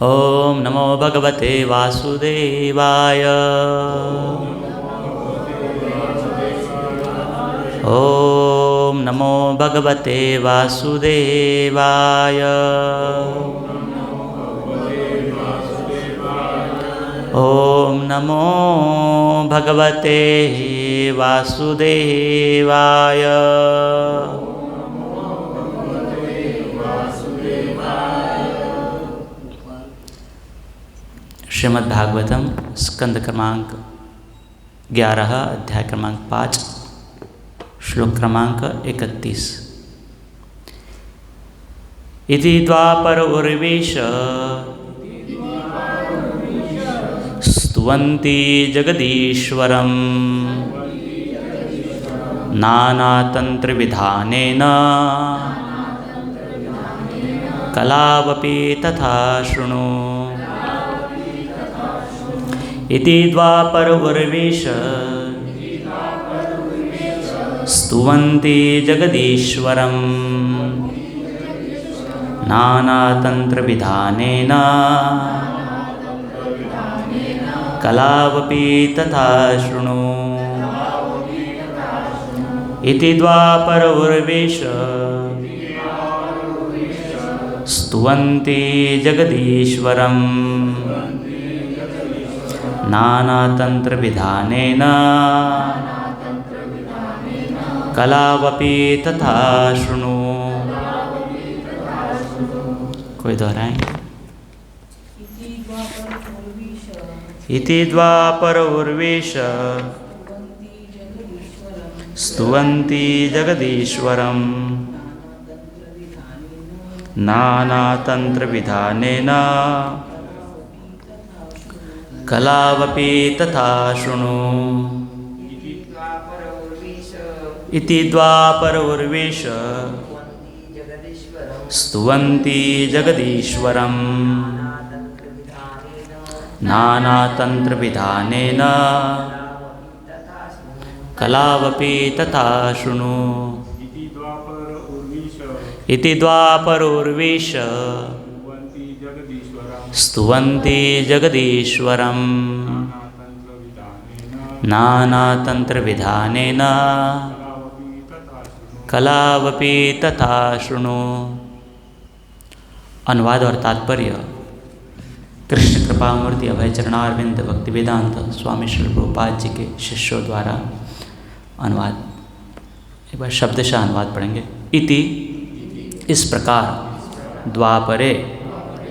ओम नमो भगवते वासुदेवाय। ओम नमो भगवते वासुदेवाय। ओम नमो भगवते वासुदेवाय। श्रीमद्भागवतम स्कंद क्रमांक 11 अध्याय क्रमांक 5 श्लोक क्रमांक 31। इति द्वापर उर्वेश स्तुवन्ति जगदीश्वरं नानातन्त्रविधानेन कलावपि तथा शृणु। इति द्वापर उर्वेश स्तुवन्ति जगदीश्वरं नानातन्त्रविधानेन कलावपि तथा शृणु। इति द्वापर उर्वेश स्तुवन्ति जगदीश्वरं नानातन्त्रविधानेन कलावपि तथा शृणु। कोई दोहराएं? इति द्वापर उर्वेश स्तुवन्ति जगदीश्वरं नानातन्त्रविधानेन कलावपि तथा शृणु। इति द्वापर उर्वेश स्तुवन्ति जगदीश्वरं नानातन्त्रविधानेन कलावपि तथा शृणु। इति द्वापर उर्वेश स्तुवन्ति जगदीश्वरं नानातन्त्रविधानेन कलावपि तथा शृणु। अनुवाद और तात्पर्य कृष्ण कृपामूर्ति अभय चरणारविंद भक्ति वेदांत स्वामी श्री प्रभुपाद जी के शिष्यों द्वारा अनुवाद। एक बार शब्दशः अनुवाद पढ़ेंगे। इति इस प्रकार द्वापरे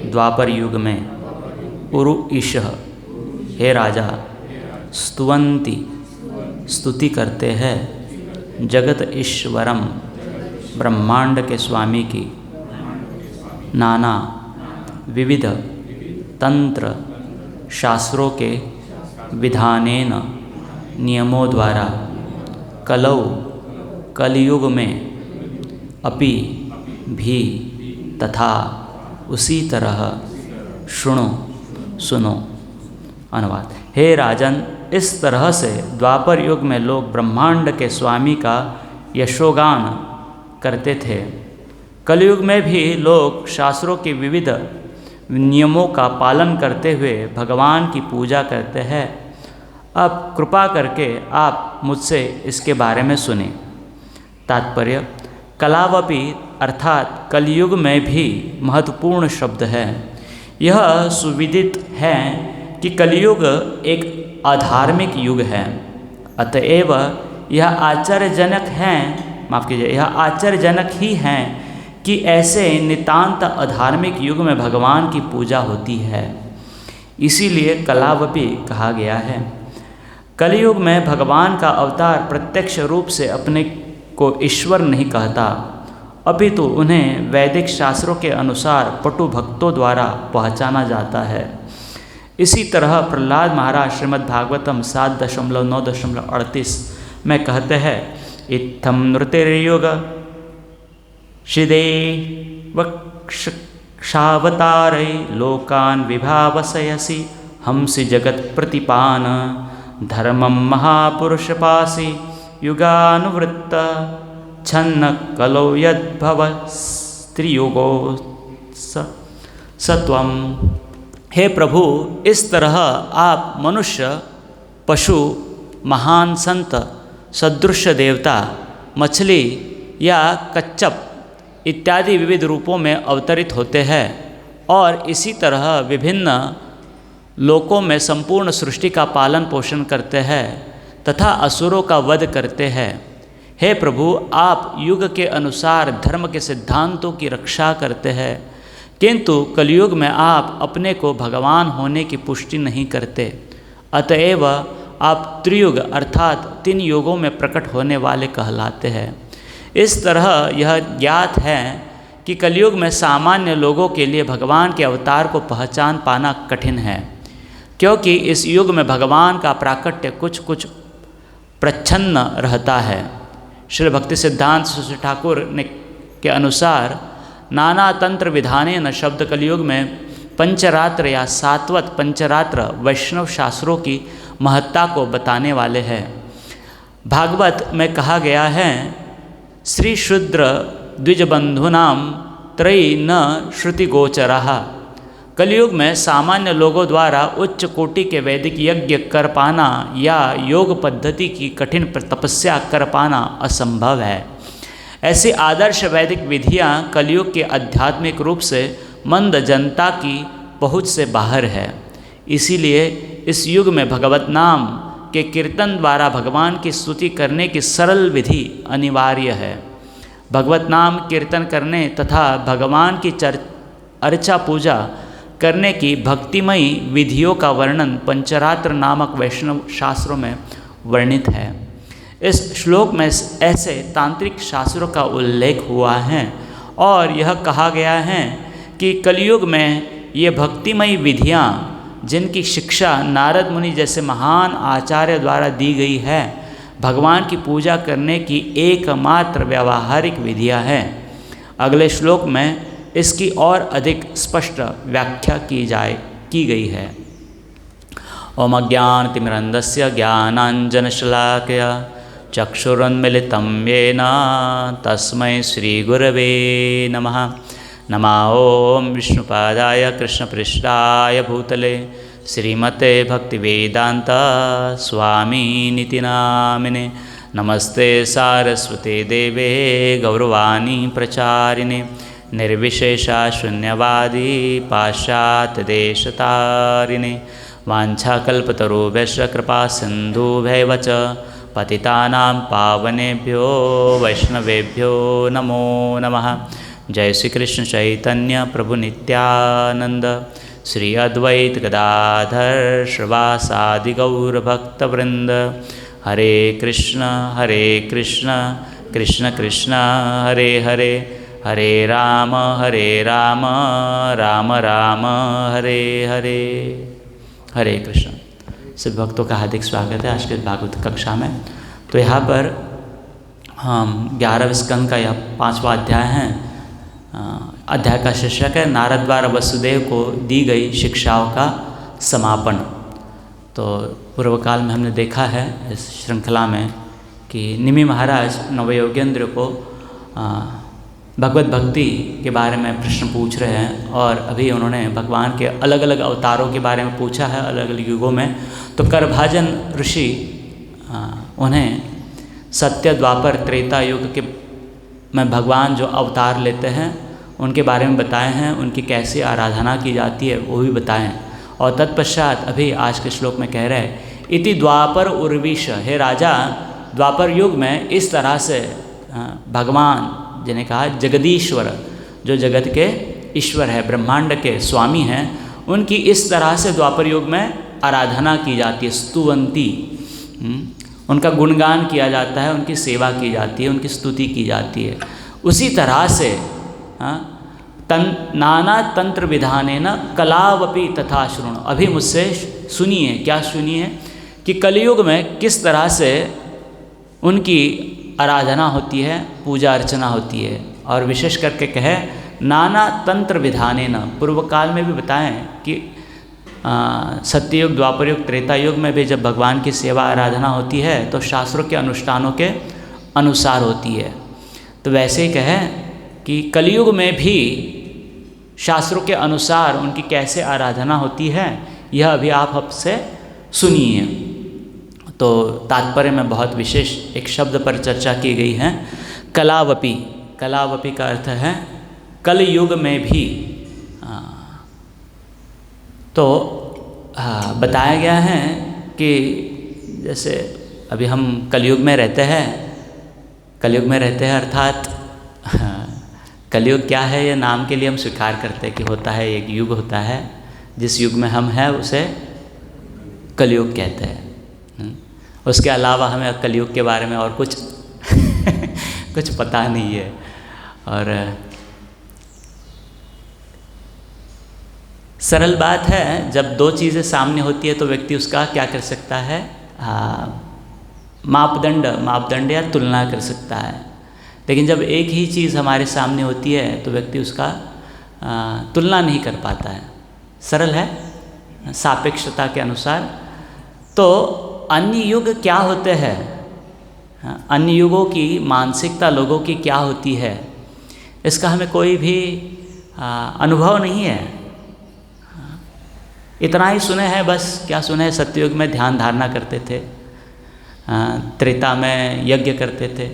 द्वापर युग में उरु ईशः हे राजा स्तुवन्ति स्तुति करते हैं जगत ईश्वरम ब्रह्मांड के स्वामी की नाना विविध तंत्र शास्त्रों के विधानेन नियमों द्वारा कलौ कलयुग में अपि भी तथा उसी तरह शृणु सुनो। अनुवाद। हे राजन, इस तरह से द्वापर युग में लोग ब्रह्मांड के स्वामी का यशोगान करते थे। कलयुग में भी लोग शास्त्रों के विविध नियमों का पालन करते हुए भगवान की पूजा करते हैं। अब कृपा करके आप मुझसे इसके बारे में सुने। तात्पर्य कलावपि अर्थात कलयुग में भी महत्वपूर्ण शब्द है। यह सुविदित है कि कलयुग एक अधार्मिक युग है, अतएव यह आश्चर्यजनक है, माफ़ कीजिए, यह आश्चर्यजनक ही है कि ऐसे नितांत अधार्मिक युग में भगवान की पूजा होती है। इसीलिए कलावपि कहा गया है। कलयुग में भगवान का अवतार प्रत्यक्ष रूप से अपने को ईश्वर नहीं कहता, अपितु उन्हें वैदिक शास्त्रों के अनुसार पटु भक्तों द्वारा पहचाना जाता है। इसी तरह प्रहलाद महाराज श्रीमद्भागवतम 7.9.38 में कहते हैं इत्थम नृतिर्युग शिदे वक्षावतारै लोकान् विभावसयसि हंसि जगत प्रतिपान धर्मं महापुरुषपासि युगानुवृत्त छन्न कलौ यद्भव स्त्रियुगो सत्वम। हे प्रभु, इस तरह आप मनुष्य, पशु, महान संत, सदृश देवता, मछली या कच्छप इत्यादि विविध रूपों में अवतरित होते हैं और इसी तरह विभिन्न लोकों में संपूर्ण सृष्टि का पालन पोषण करते हैं तथा असुरों का वध करते हैं। हे प्रभु, आप युग के अनुसार धर्म के सिद्धांतों की रक्षा करते हैं, किंतु कलयुग में आप अपने को भगवान होने की पुष्टि नहीं करते। अतएव आप त्रियुग अर्थात 3 युगों में प्रकट होने वाले कहलाते हैं। इस तरह यह ज्ञात है कि कलयुग में सामान्य लोगों के लिए भगवान के अवतार को पहचान पाना कठिन है, क्योंकि इस युग में भगवान का प्राकट्य कुछ कुछ प्रच्छन्न रहता है। श्री भक्ति सिद्धांत सरस्वती ठाकुर ने के अनुसार नाना तंत्र विधाने न शब्द कलयुग में पंचरात्र या सात्वत पंचरात्र वैष्णव शास्त्रों की महत्ता को बताने वाले हैं। भागवत में कहा गया है, श्री शूद्र द्विजबंधूनाम त्रयी न श्रुति गोचरः। कलयुग में सामान्य लोगों द्वारा उच्च कोटि के वैदिक यज्ञ कर पाना या योग पद्धति की कठिन तपस्या कर पाना असंभव है। ऐसी आदर्श वैदिक विधियां कलयुग के आध्यात्मिक रूप से मंद जनता की पहुँच से बाहर है। इसीलिए इस युग में भगवत नाम के कीर्तन द्वारा भगवान की स्तुति करने की सरल विधि अनिवार्य है। भगवत नाम कीर्तन करने तथा भगवान की अर्चा पूजा करने की भक्तिमयी विधियों का वर्णन पंचरात्र नामक वैष्णव शास्त्रों में वर्णित है। इस श्लोक में ऐसे तांत्रिक शास्त्रों का उल्लेख हुआ है और यह कहा गया है कि कलयुग में ये भक्तिमयी विधियाँ, जिनकी शिक्षा नारद मुनि जैसे महान आचार्य द्वारा दी गई है, भगवान की पूजा करने की एकमात्र व्यावहारिक विधियाँ हैं। अगले श्लोक में इसकी और अधिक स्पष्ट व्याख्या की गई है। ओम अज्ञानतिमिरन्धस्य ज्ञानाञ्जनशलाकया चक्षुरुन्मीलितं येन तस्मै श्रीगुरवे नमः। नमः ओं विष्णुपादाय कृष्णपृष्ठाय भूतले श्रीमते भक्तिवेदांत स्वामिनिति नामिने। नमस्ते सारस्वते देवे गौरवाणी प्रचारिणे निर्विशेषा शून्यवादी पाश्चात्यदेशतारिणे। वाञ्छाकल्पतरुभ्यश्च कृपा सिन्धुभ्यैव च पतितानां पावनेभ्यो वैष्णवेभ्यो नमो नमः। जय श्री कृष्ण चैतन्य प्रभु नित्यानंद श्री अद्वैत गदाधर श्रीवासादि गौर भक्तवृंद। हरे कृष्ण कृष्ण कृष्ण हरे हरे, हरे राम राम राम हरे हरे। हरे कृष्ण। सभी भक्तों का हार्दिक स्वागत है आज के भागवत कक्षा में। तो यहाँ पर हम 11वें स्कंद का यह 5वां अध्याय है। अध्याय का शीर्षक है नारद द्वारा वसुदेव को दी गई शिक्षाओं का समापन। तो पूर्व काल में हमने देखा है इस श्रृंखला में कि निमि महाराज नवयोगेंद्र को भगवत भक्ति के बारे में प्रश्न पूछ रहे हैं और अभी उन्होंने भगवान के अलग अलग अवतारों के बारे में पूछा है अलग अलग युगों में। तो करभाजन ऋषि उन्हें सत्य द्वापर त्रेता युग के में भगवान जो अवतार लेते हैं उनके बारे में बताए हैं, उनकी कैसे आराधना की जाती है वो भी बताएं। और तत्पश्चात अभी आज के श्लोक में कह रहे हैं इति द्वापर उर्विश। हे राजा, द्वापर युग में इस तरह से भगवान जिन्हें कहा जगदीश्वर, जो जगत के ईश्वर है, ब्रह्मांड के स्वामी हैं, उनकी इस तरह से द्वापर युग में आराधना की जाती है। स्तुवंती, उनका गुणगान किया जाता है, उनकी सेवा की जाती है, उनकी स्तुति की जाती है। उसी तरह से नाना तंत्र विधाने न कलावपि तथा शृणु। अभी मुझसे सुनिए, क्या सुनिए कि कलयुग में किस तरह से उनकी आराधना होती है, पूजा अर्चना होती है। और विशेष करके कहे नाना तंत्र विधाने न। पूर्व काल में भी बताएं कि सत्ययुग, द्वापर युग, त्रेता युग में भी जब भगवान की सेवा आराधना होती है तो शास्त्रों के अनुष्ठानों के अनुसार होती है। तो वैसे ही कहे कि कलयुग में भी शास्त्रों के अनुसार उनकी कैसे आराधना होती है, यह अभी आप हमसे सुनिए। तो तात्पर्य में बहुत विशेष एक शब्द पर चर्चा की गई है, कलावपी। कलावपी का अर्थ है कल युग में भी। तो बताया गया है कि जैसे अभी हम कलयुग में रहते हैं, कलयुग में रहते हैं अर्थात कलयुग क्या है ये नाम के लिए हम स्वीकार करते हैं कि होता है, एक युग होता है, जिस युग में हम हैं उसे कलयुग कहते हैं। उसके अलावा हमें कलयुग के बारे में और कुछ कुछ पता नहीं है। और सरल बात है, जब दो चीज़ें सामने होती है तो व्यक्ति उसका क्या कर सकता है, मापदंड या तुलना कर सकता है। लेकिन जब एक ही चीज़ हमारे सामने होती है तो व्यक्ति उसका तुलना नहीं कर पाता है। सरल है सापेक्षता के अनुसार। तो अन्य युग क्या होते हैं, अन्य युगों की मानसिकता लोगों की क्या होती है, इसका हमें कोई भी अनुभव नहीं है। इतना ही सुने हैं बस। क्या सुने हैं, सत्ययुग में ध्यान धारणा करते थे, त्रेता में यज्ञ करते थे,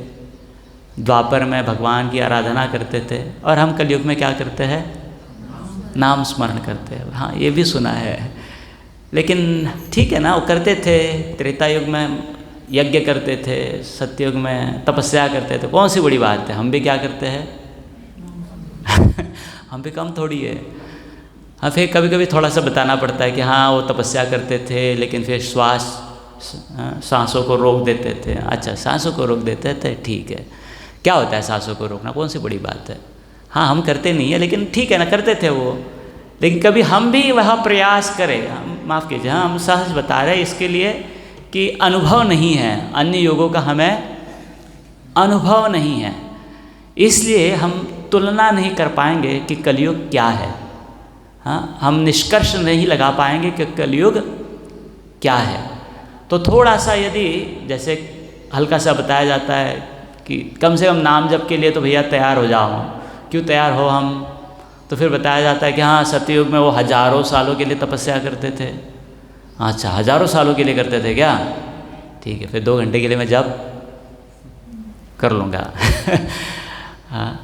द्वापर में भगवान की आराधना करते थे, और हम कलयुग में क्या करते हैं, नाम स्मरण करते हैं। हाँ, ये भी सुना है। लेकिन ठीक है ना, वो करते थे, त्रेता युग में यज्ञ करते थे, सत्ययुग में तपस्या करते थे, कौन सी बड़ी बात है। हम भी क्या करते हैं हम भी कम थोड़ी है। हाँ, फिर कभी कभी थोड़ा सा बताना पड़ता है कि हाँ वो तपस्या करते थे लेकिन फिर सांसों को रोक देते थे। अच्छा, सांसों को रोक देते थे, ठीक है, क्या होता है सांसों को रोकना, कौन सी बड़ी बात है। हाँ, हम करते नहीं है लेकिन ठीक है ना, करते थे वो। लेकिन कभी हम भी वह प्रयास करें, माफ़ कीजिए, हाँ हम सहज बता रहे हैं इसके लिए कि अनुभव नहीं है, अन्य योगों का हमें अनुभव नहीं है, इसलिए हम तुलना नहीं कर पाएंगे कि कलयुग क्या है। हाँ, हम निष्कर्ष नहीं लगा पाएंगे कि कलयुग क्या है। तो थोड़ा सा यदि जैसे हल्का सा बताया जाता है कि कम से कम नाम जप के लिए तो भैया तैयार हो जाओ, क्यों तैयार हो हम, तो फिर बताया जाता है कि हाँ सतयुग में वो हजारों सालों के लिए तपस्या करते थे। अच्छा, हजारों सालों के लिए करते थे क्या, ठीक है, फिर 2 घंटे के लिए मैं जप कर लूँगा हाँ,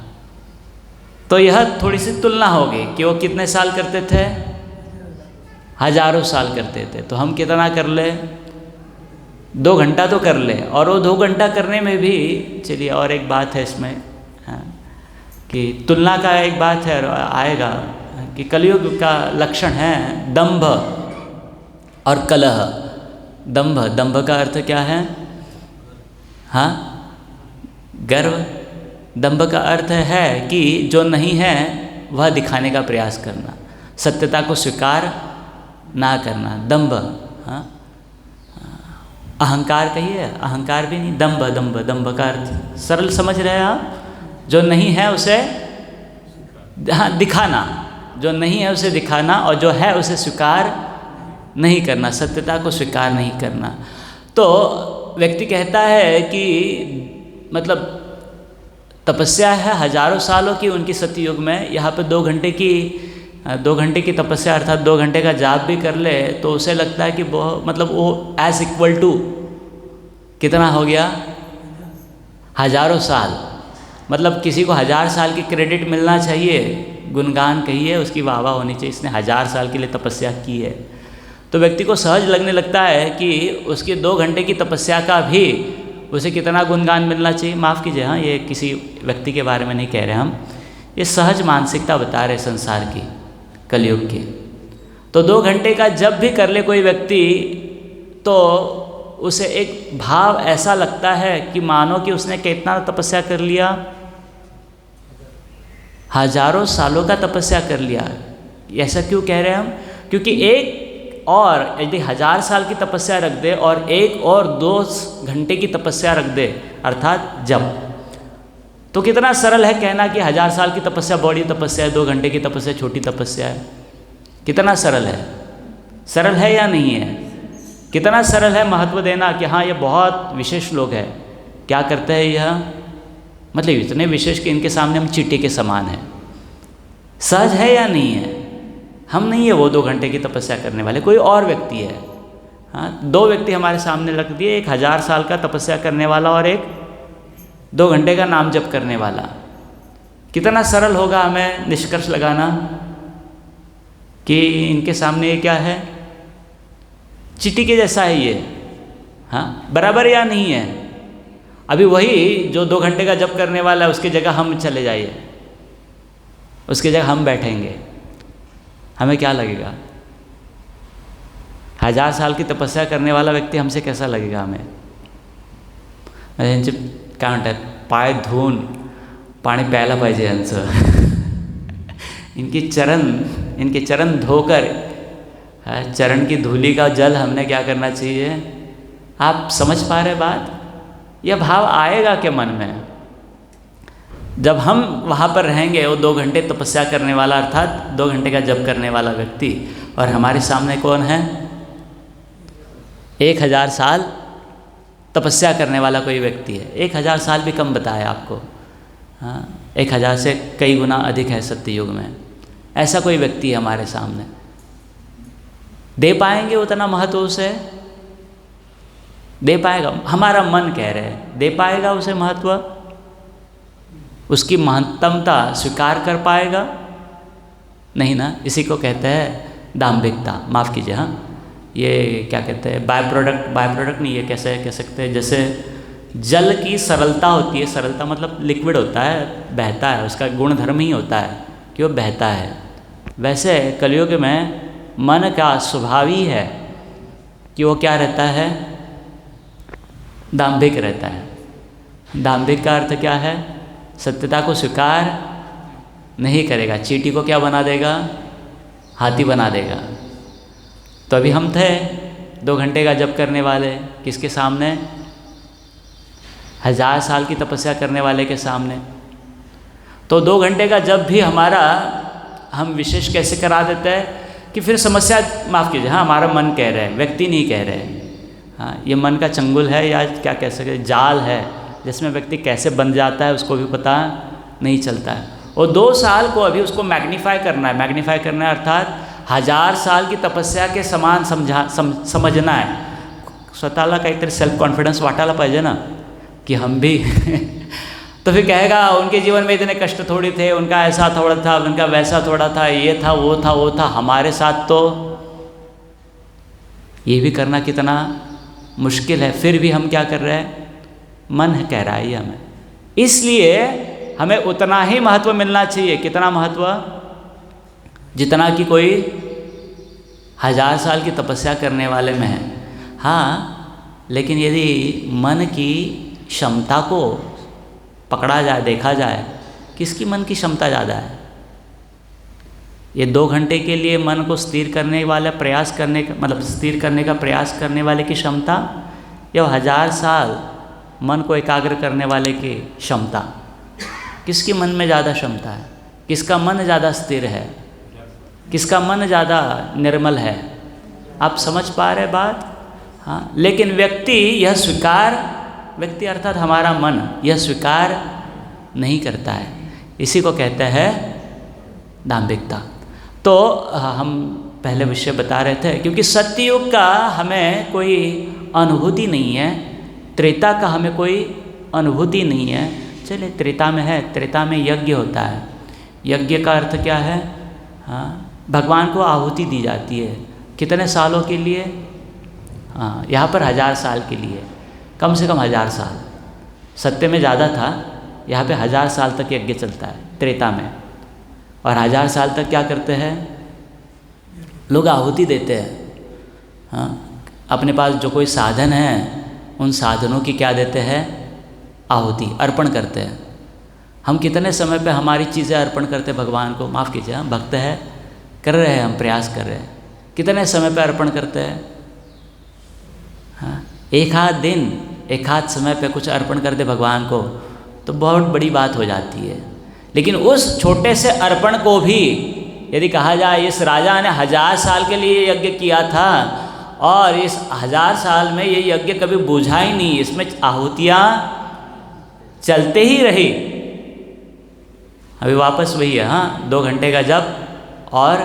तो यह थोड़ी सी तुलना होगी कि वो कितने साल करते थे, हजारों साल करते थे, तो हम कितना कर ले, 2 घंटा तो कर ले। और वो 2 घंटा करने में भी, चलिए और एक बात है इसमें, हाँ, कि तुलना का एक बात है आएगा कि कलयुग का लक्षण है दंभ और कलह। दंभ का अर्थ क्या है, हाँ, गर्व। दंभ का अर्थ है कि जो नहीं है वह दिखाने का प्रयास करना, सत्यता को स्वीकार ना करना, दंभ। हाँ, अहंकार कहिए, अहंकार भी नहीं, दंभ का अर्थ सरल समझ रहे हैं आप, जो नहीं है उसे हाँ दिखाना, जो नहीं है उसे दिखाना, और जो है उसे स्वीकार नहीं करना, सत्यता को स्वीकार नहीं करना। तो व्यक्ति कहता है कि मतलब तपस्या है हजारों सालों की उनकी सतयुग में, यहाँ पे 2 घंटे की तपस्या अर्थात 2 घंटे का जाप भी कर ले तो उसे लगता है कि बहुत मतलब वो एज इक्वल टू कितना हो गया, हजारों साल। मतलब किसी को 1000 साल की क्रेडिट मिलना चाहिए, गुणगान कहिए, उसकी वाहवाह होनी चाहिए, इसने 1000 साल के लिए तपस्या की है। तो व्यक्ति को सहज लगने लगता है कि उसकी 2 घंटे की तपस्या का भी उसे कितना गुणगान मिलना चाहिए। माफ़ कीजिए, हाँ ये किसी व्यक्ति के बारे में नहीं कह रहे हम, ये सहज मानसिकता बता रहे संसार की, कलयुग की। तो 2 घंटे का जब भी कर ले कोई व्यक्ति तो उसे एक भाव ऐसा लगता है कि मानो कि उसने कितना तपस्या कर लिया, हजारों सालों का तपस्या कर लिया। ऐसा क्यों कह रहे हैं हम, क्योंकि एक और यदि 1000 साल की तपस्या रख दे और एक और 2 घंटे की तपस्या रख दे अर्थात जब, तो कितना सरल है कहना कि 1000 साल की तपस्या बड़ी तपस्या है, 2 घंटे की तपस्या छोटी तपस्या है। कितना सरल है, सरल है या नहीं है, कितना सरल है महत्व देना कि हाँ ये बहुत विशेष लोग हैं। क्या करते हैं यह, मतलब इतने विशेष कि इनके सामने हम चींटी के समान हैं, सहज है या नहीं है? हम नहीं है वो 2 घंटे की तपस्या करने वाले, कोई और व्यक्ति है। हाँ, 2 व्यक्ति हमारे सामने रख दिए, एक 1000 साल का तपस्या करने वाला और एक 2 घंटे का नाम जप करने वाला। कितना सरल होगा हमें निष्कर्ष लगाना कि इनके सामने ये क्या है, चींटी के जैसा है ये। हाँ, बराबर या नहीं है? अभी वही जो 2 घंटे का जप करने वाला है उसकी जगह हम चले जाइए, उसकी जगह हम बैठेंगे, हमें क्या लगेगा? 1000 साल की तपस्या करने वाला व्यक्ति हमसे कैसा लगेगा हमें? यांचे काय म्हणतात, पाय धुवून पाणी प्यायला पाहिजे यांचं इनके चरण धोकर, चरण की धूली का जल हमने क्या करना चाहिए? आप समझ पा रहे बात? यह भाव आएगा क्या मन में जब हम वहाँ पर रहेंगे? वो 2 घंटे तपस्या करने वाला अर्थात 2 घंटे का जप करने वाला व्यक्ति, और हमारे सामने कौन है? 1000 साल तपस्या करने वाला कोई व्यक्ति है। 1000 साल भी कम बताया आपको, हाँ, 1000 से कई गुना अधिक है सत्ययुग में। ऐसा कोई व्यक्ति है हमारे सामने, दे पाएंगे उतना महत्व उसे? दे पाएगा? हमारा मन कह रहे है, दे पाएगा उसे महत्व? उसकी महत्तमता स्वीकार कर पाएगा? नहीं ना। इसी को कहते हैं दाम्भिकता, माफ़ कीजिए। हाँ, ये क्या कहते हैं, बाय प्रोडक्ट नहीं, ये कैसे कह सकते हैं, जैसे जल की सरलता होती है, सरलता मतलब लिक्विड होता है, बहता है, उसका गुण धर्म ही होता है कि वो बहता है। वैसे कलयुग में मन का स्वभाव ही है कि वो क्या रहता है? दाम्भिक रहता है। दाम्भिक का अर्थ क्या है? सत्यता को स्वीकार नहीं करेगा, चींटी को क्या बना देगा? हाथी बना देगा। तो अभी हम थे 2 घंटे का जप करने वाले, किसके सामने? 1000 साल की तपस्या करने वाले के सामने। तो 2 घंटे का जप भी हमारा हम विशेष कैसे करा देते हैं कि फिर समस्या, माफ़ कीजिए, हाँ, हमारा मन कह रहे हैं, व्यक्ति नहीं कह रहे हैं। हाँ, ये मन का चंगुल है या क्या कह सकते, जाल है, जिसमें व्यक्ति कैसे बन जाता है उसको भी पता नहीं चलता है। और 2 साल को अभी उसको मैग्नीफाई करना है। मैग्नीफाई करना है अर्थात 1000 साल की तपस्या के समान समझना है। स्वतःला काहीतरी सेल्फ कॉन्फिडन्स वाटायला पाहिजे ना कि हम भी तो फिर कहेगा उनके जीवन में इतने कष्ट थोड़ी थे, उनका ऐसा थोड़ा था, उनका वैसा थोड़ा था, ये था वो था वो था, हमारे साथ तो ये भी करना कितना मुश्किल है। फिर भी हम क्या कर रहे हैं? मन कह रहा है ये हमें। इसलिए हमें उतना ही महत्व मिलना चाहिए। कितना महत्व? जितना कि कोई 1000 साल की तपस्या करने वाले में है। हाँ, लेकिन यदि मन की क्षमता को पकड़ा जाए, देखा जाए, किसकी मन की क्षमता ज़्यादा है? ये 2 घंटे के लिए मन को स्थिर करने वाला प्रयास करने का मतलब स्थिर करने का प्रयास करने वाले की क्षमता, या 1000 साल मन को एकाग्र करने वाले की क्षमता? किसकी मन में ज़्यादा क्षमता है? किसका मन ज़्यादा स्थिर है? किसका मन ज़्यादा निर्मल है? आप समझ पा रहे बात? हाँ, लेकिन व्यक्ति अर्थात हमारा मन यह स्वीकार नहीं करता है। इसी को कहते हैं दाम्भिकता। तो हम पहले विषय बता रहे थे, क्योंकि सत्ययुग का हमें कोई अनुभूति नहीं है, त्रेता का हमें कोई अनुभूति नहीं है। चलिए, त्रेता में है, त्रेता में यज्ञ होता है। यज्ञ का अर्थ क्या है? हाँ, भगवान को आहुति दी जाती है। कितने सालों के लिए? हाँ, यहाँ पर 1000 साल के लिए, कम से कम 1000 साल। सत्य में ज़्यादा था, यहाँ पे 1000 साल तक यज्ञ चलता है त्रेता में। और 1000 साल तक क्या करते हैं लोग? आहुति देते हैं। हाँ, अपने पास जो कोई साधन है उन साधनों की क्या देते हैं? आहुति, अर्पण करते हैं। हम कितने समय पे हमारी चीज़ें अर्पण करते हैं भगवान को? माफ़ कीजिए, हम भक्त है, कर रहे हैं, हम प्रयास कर रहे हैं, कितने समय पे अर्पण करते हैं? हाँ, एक आध दिन, एक आध समय पे कुछ अर्पण कर दे भगवान को तो बहुत बड़ी बात हो जाती है। लेकिन उस छोटे से अर्पण को भी यदि कहा जाए, इस राजा ने 1000 साल के लिए यज्ञ किया था और इस 1000 साल में ये यज्ञ कभी बुझा ही नहीं, इसमें आहुतियाँ चलते ही रही। अभी वापस वही है, हाँ, 2 घंटे का जप और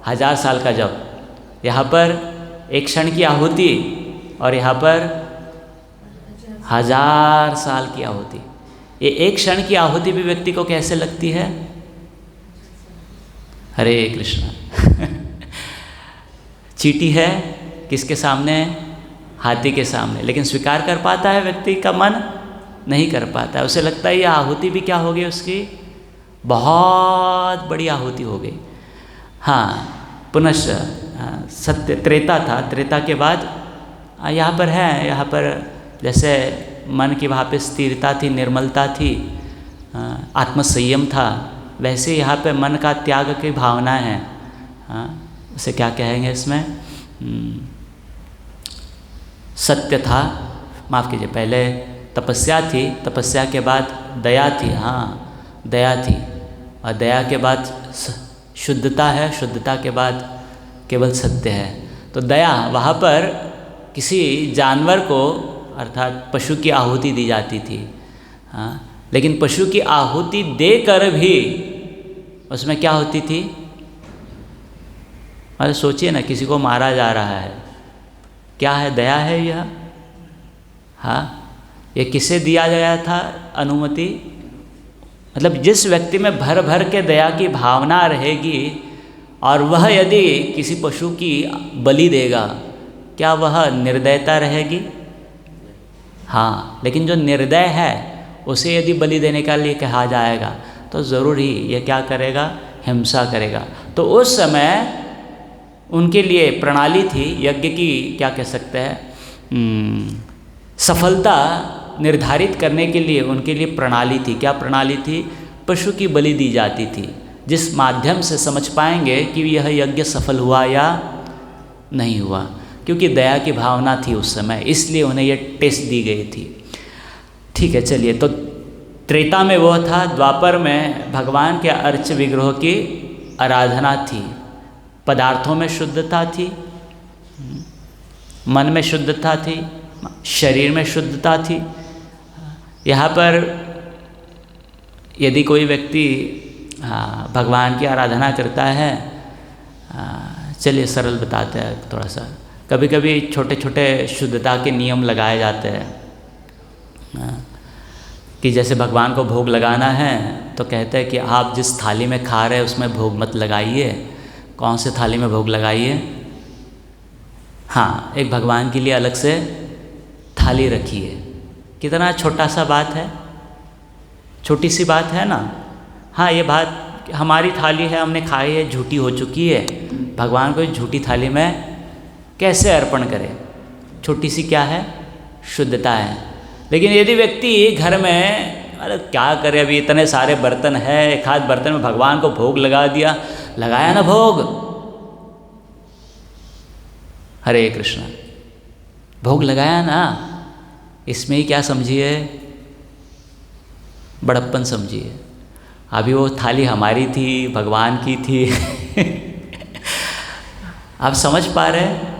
1000 साल का जप। यहाँ पर 1 क्षण की आहुति और यहाँ पर 1000 साल की आहुति। ये 1 क्षण की आहुति भी व्यक्ति को कैसे लगती है? हरे कृष्णा। चींटी है किसके सामने? हाथी के सामने, लेकिन स्वीकार कर पाता है व्यक्ति का मन? नहीं कर पाता है। उसे लगता है ये आहुति भी क्या हो गई उसकी? बहुत बड़ी आहुति हो गई। हाँ, पुनश्च सत्य त्रेता था, त्रेता के बाद यहाँ पर है, यहाँ पर जैसे मन की वहाँ पे स्थिरता थी, निर्मलता थी, आत्मसंयम था, वैसे यहाँ पे मन का त्याग की भावना है। उसे क्या कहेंगे इसमें? सत्य था, माफ़ कीजिए, पहले तपस्या थी, तपस्या के बाद दया थी, हाँ दया थी, और दया के बाद शुद्धता है, शुद्धता के बाद केवल सत्य है। तो दया, वहाँ पर किसी जानवर को अर्थात पशु की आहुति दी जाती थी, हाँ, लेकिन पशु की आहुति देकर भी उसमें क्या होती थी? अरे सोचिए ना, किसी को मारा जा रहा है, क्या है? दया है यह? हाँ, ये किसे दिया गया था अनुमति? मतलब जिस व्यक्ति में भर भर के दया की भावना रहेगी और वह यदि किसी पशु की बलि देगा, क्या वह निर्दयता रहेगी? हाँ, लेकिन जो निर्दय है उसे यदि बलि देने के लिए कहा जाएगा तो ज़रूर ही ये क्या करेगा? हिंसा करेगा। तो उस समय उनके लिए प्रणाली थी यज्ञ की, क्या कह सकते हैं, सफलता निर्धारित करने के लिए उनके लिए प्रणाली थी। क्या प्रणाली थी? पशु की बलि दी जाती थी, जिस माध्यम से समझ पाएंगे कि यह यज्ञ सफल हुआ या नहीं हुआ, क्योंकि दया की भावना थी उस समय, इसलिए उन्हें यह टेस्ट दी गई थी। ठीक है, चलिए, तो त्रेता में वो था, द्वापर में भगवान के अर्च विग्रह की आराधना थी, पदार्थों में शुद्धता थी, मन में शुद्धता थी, शरीर में शुद्धता थी। यहाँ पर यदि कोई व्यक्ति भगवान की आराधना करता है, चलिए सरल बताते हैं थोड़ा सा, कभी कभी छोटे छोटे शुद्धता के नियम लगाए जाते हैं कि जैसे भगवान को भोग लगाना है तो कहते हैं कि आप जिस थाली में खा रहे हैं उसमें भोग मत लगाइए। कौन से थाली में भोग लगाइए? हाँ, एक भगवान के लिए अलग से थाली रखिए। कितना छोटा सा बात है, छोटी सी बात है ना। हाँ, ये बात हमारी थाली है, हमने खाई है, झूठी हो चुकी है, भगवान को झूठी थाली में कैसे अर्पण करें? छोटी सी क्या है? शुद्धता है। लेकिन यदि व्यक्ति घर में, अरे क्या करे, अभी इतने सारे बर्तन है, एक आध बर्तन में भगवान को भोग लगा दिया, लगाया ना भोग, हरे कृष्ण, भोग लगाया ना, इसमें ही क्या समझिए? बड़प्पन समझिए। अभी वो थाली हमारी थी, भगवान की थी। आप समझ पा रहे हैं?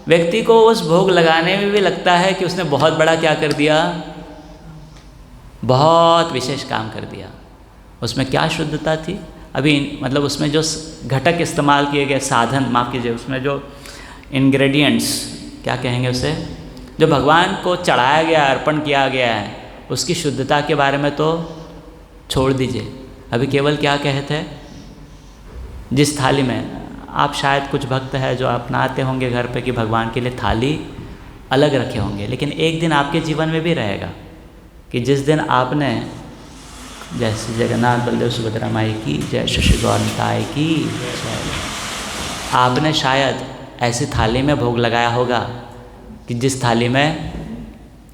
व्यक्ति को उस भोग लगाने में भी लगता है कि उसने बहुत बड़ा क्या कर दिया, बहुत विशेष काम कर दिया। उसमें क्या शुद्धता थी? अभी मतलब उसमें जो घटक इस्तेमाल किए गए, साधन, माफ़ कीजिए, उसमें जो इंग्रेडिएंट्स, क्या कहेंगे उसे, जो भगवान को चढ़ाया गया, अर्पण किया गया है, उसकी शुद्धता के बारे में तो छोड़ दीजिए। अभी केवल क्या कहते हैं, जिस थाली में, आप शायद कुछ भक्त है जो अपनाते होंगे घर पे कि भगवान के लिए थाली अलग रखे होंगे, लेकिन एक दिन आपके जीवन में भी रहेगा कि जिस दिन आपने, जैसे जगन्नाथ बलदेव सुभद्रा माई की जय, शशि गौरताई की जय, आपने शायद ऐसी थाली में भोग लगाया होगा कि जिस थाली में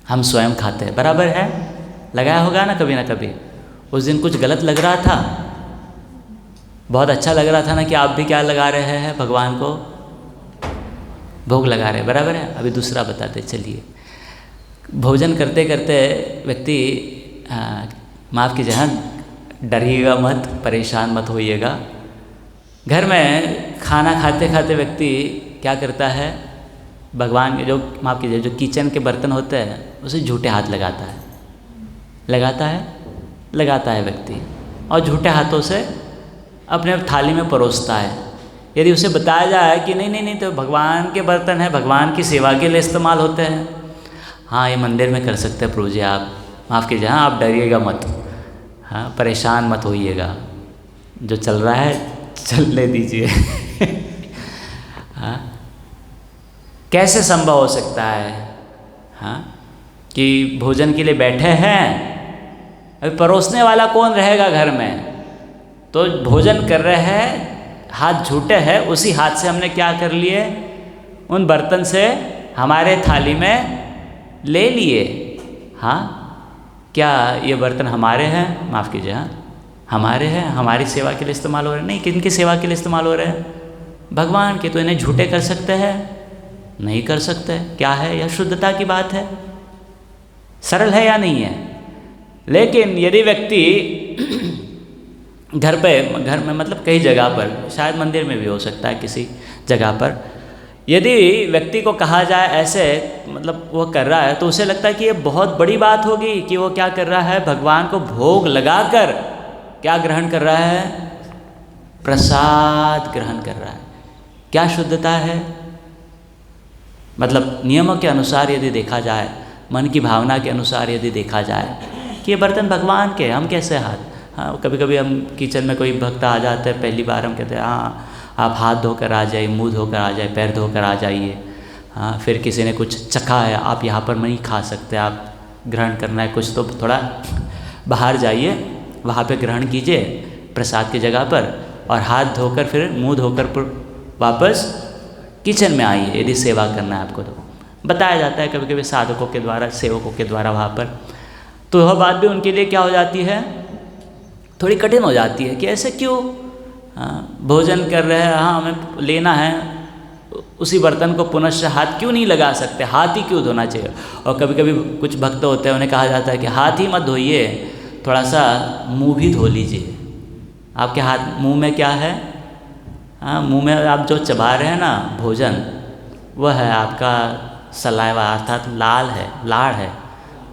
हम स्वयं खाते हैं, बराबर है, लगाया होगा ना कभी। उस दिन कुछ गलत लग रहा था, बहुत अच्छा लग रहा था ना कि आप भी क्या लगा रहे हैं, भगवान को भोग लगा रहे हैं, बराबर है। अभी दूसरा बताते चलिए। भोजन करते करते व्यक्ति, माफ़ कीजिए, हाँ, डरिएगा मत, परेशान मत होइएगा। घर में खाना खाते खाते व्यक्ति क्या करता है, भगवान के जो, माफ़ कीजिए, जो किचन के बर्तन होते हैं उसे झूठे हाथ लगाता है, लगाता है व्यक्ति। और झूठे हाथों से अपने थाली में परोसता है। यदि उसे बताया जाए कि नहीं नहीं नहीं, तो भगवान के बर्तन है, भगवान की सेवा के लिए इस्तेमाल होते हैं। हाँ, ये मंदिर में कर सकते हैं प्रभु जी, आप माफ़ कीजिए, हाँ आप डरिएगा मत, हाँ परेशान मत होइएगा, जो चल रहा है चलने दीजिए। हाँ, कैसे संभव हो सकता है हाँ कि भोजन के लिए बैठे हैं, अभी परोसने वाला कौन रहेगा घर में, तो भोजन कर रहे हैं, हाथ झूठे हैं, उसी हाथ से हमने क्या कर लिए, उन बर्तन से हमारे थाली में ले लिए। हाँ, क्या ये बर्तन हमारे हैं? माफ़ कीजिए, हाँ हमारे हैं, हमारी सेवा के लिए इस्तेमाल हो रहे हैं? नहीं, किनकी सेवा के लिए इस्तेमाल हो रहे हैं? भगवान के। तो इन्हें झूठे कर सकते हैं? नहीं कर सकते। क्या है? यह शुद्धता की बात है। सरल है या नहीं है? लेकिन यदि व्यक्ति घर में मतलब कई जगह पर, शायद मंदिर में भी हो सकता है किसी जगह पर, यदि व्यक्ति को कहा जाए ऐसे, मतलब वो कर रहा है, तो उसे लगता है कि ये बहुत बड़ी बात होगी कि वो क्या कर रहा है, भगवान को भोग लगाकर क्या ग्रहण कर रहा है, प्रसाद ग्रहण कर रहा है। क्या शुद्धता है? मतलब नियमों के अनुसार यदि देखा जाए, मन की भावना के अनुसार यदि देखा जाए कि ये बर्तन भगवान के, हम कैसे हाथ, हाँ कभी कभी हम किचन में कोई भक्त आ जाते हैं, पहली बार हम कहते हैं हाँ आप हाथ धोकर आ जाइए, मुंह धोकर आ जाइए, पैर धोकर आ जाइए। हाँ, फिर किसी ने कुछ चखा है, आप यहाँ पर नहीं खा सकते, आप ग्रहण करना है कुछ तो थोड़ा बाहर जाइए, वहाँ पे ग्रहण कीजिए प्रसाद की जगह पर, और हाथ धोकर फिर मुंह धोकर वापस किचन में आइए यदि सेवा करना है आपको। तो बताया जाता है कभी कभी साधकों के द्वारा, सेवकों के द्वारा वहाँ पर, तो वह बात भी उनके लिए क्या हो जाती है, थोड़ी कठिन हो जाती है कि ऐसे क्यों, भोजन कर रहे हैं, हाँ हमें लेना है, उसी बर्तन को पुनः हाथ क्यों नहीं लगा सकते, हाथ ही क्यों धोना चाहिए। और कभी कभी कुछ भक्त होते हैं, उन्हें कहा जाता है कि हाथ ही मत धोइए, थोड़ा सा मुंह भी धो लीजिए। आपके हाथ मुंह में क्या है, हाँ मुंह में आप जो चबा रहे हैं ना भोजन, वह है आपका सलाइवा, अर्थात लाल है, लाड़ है,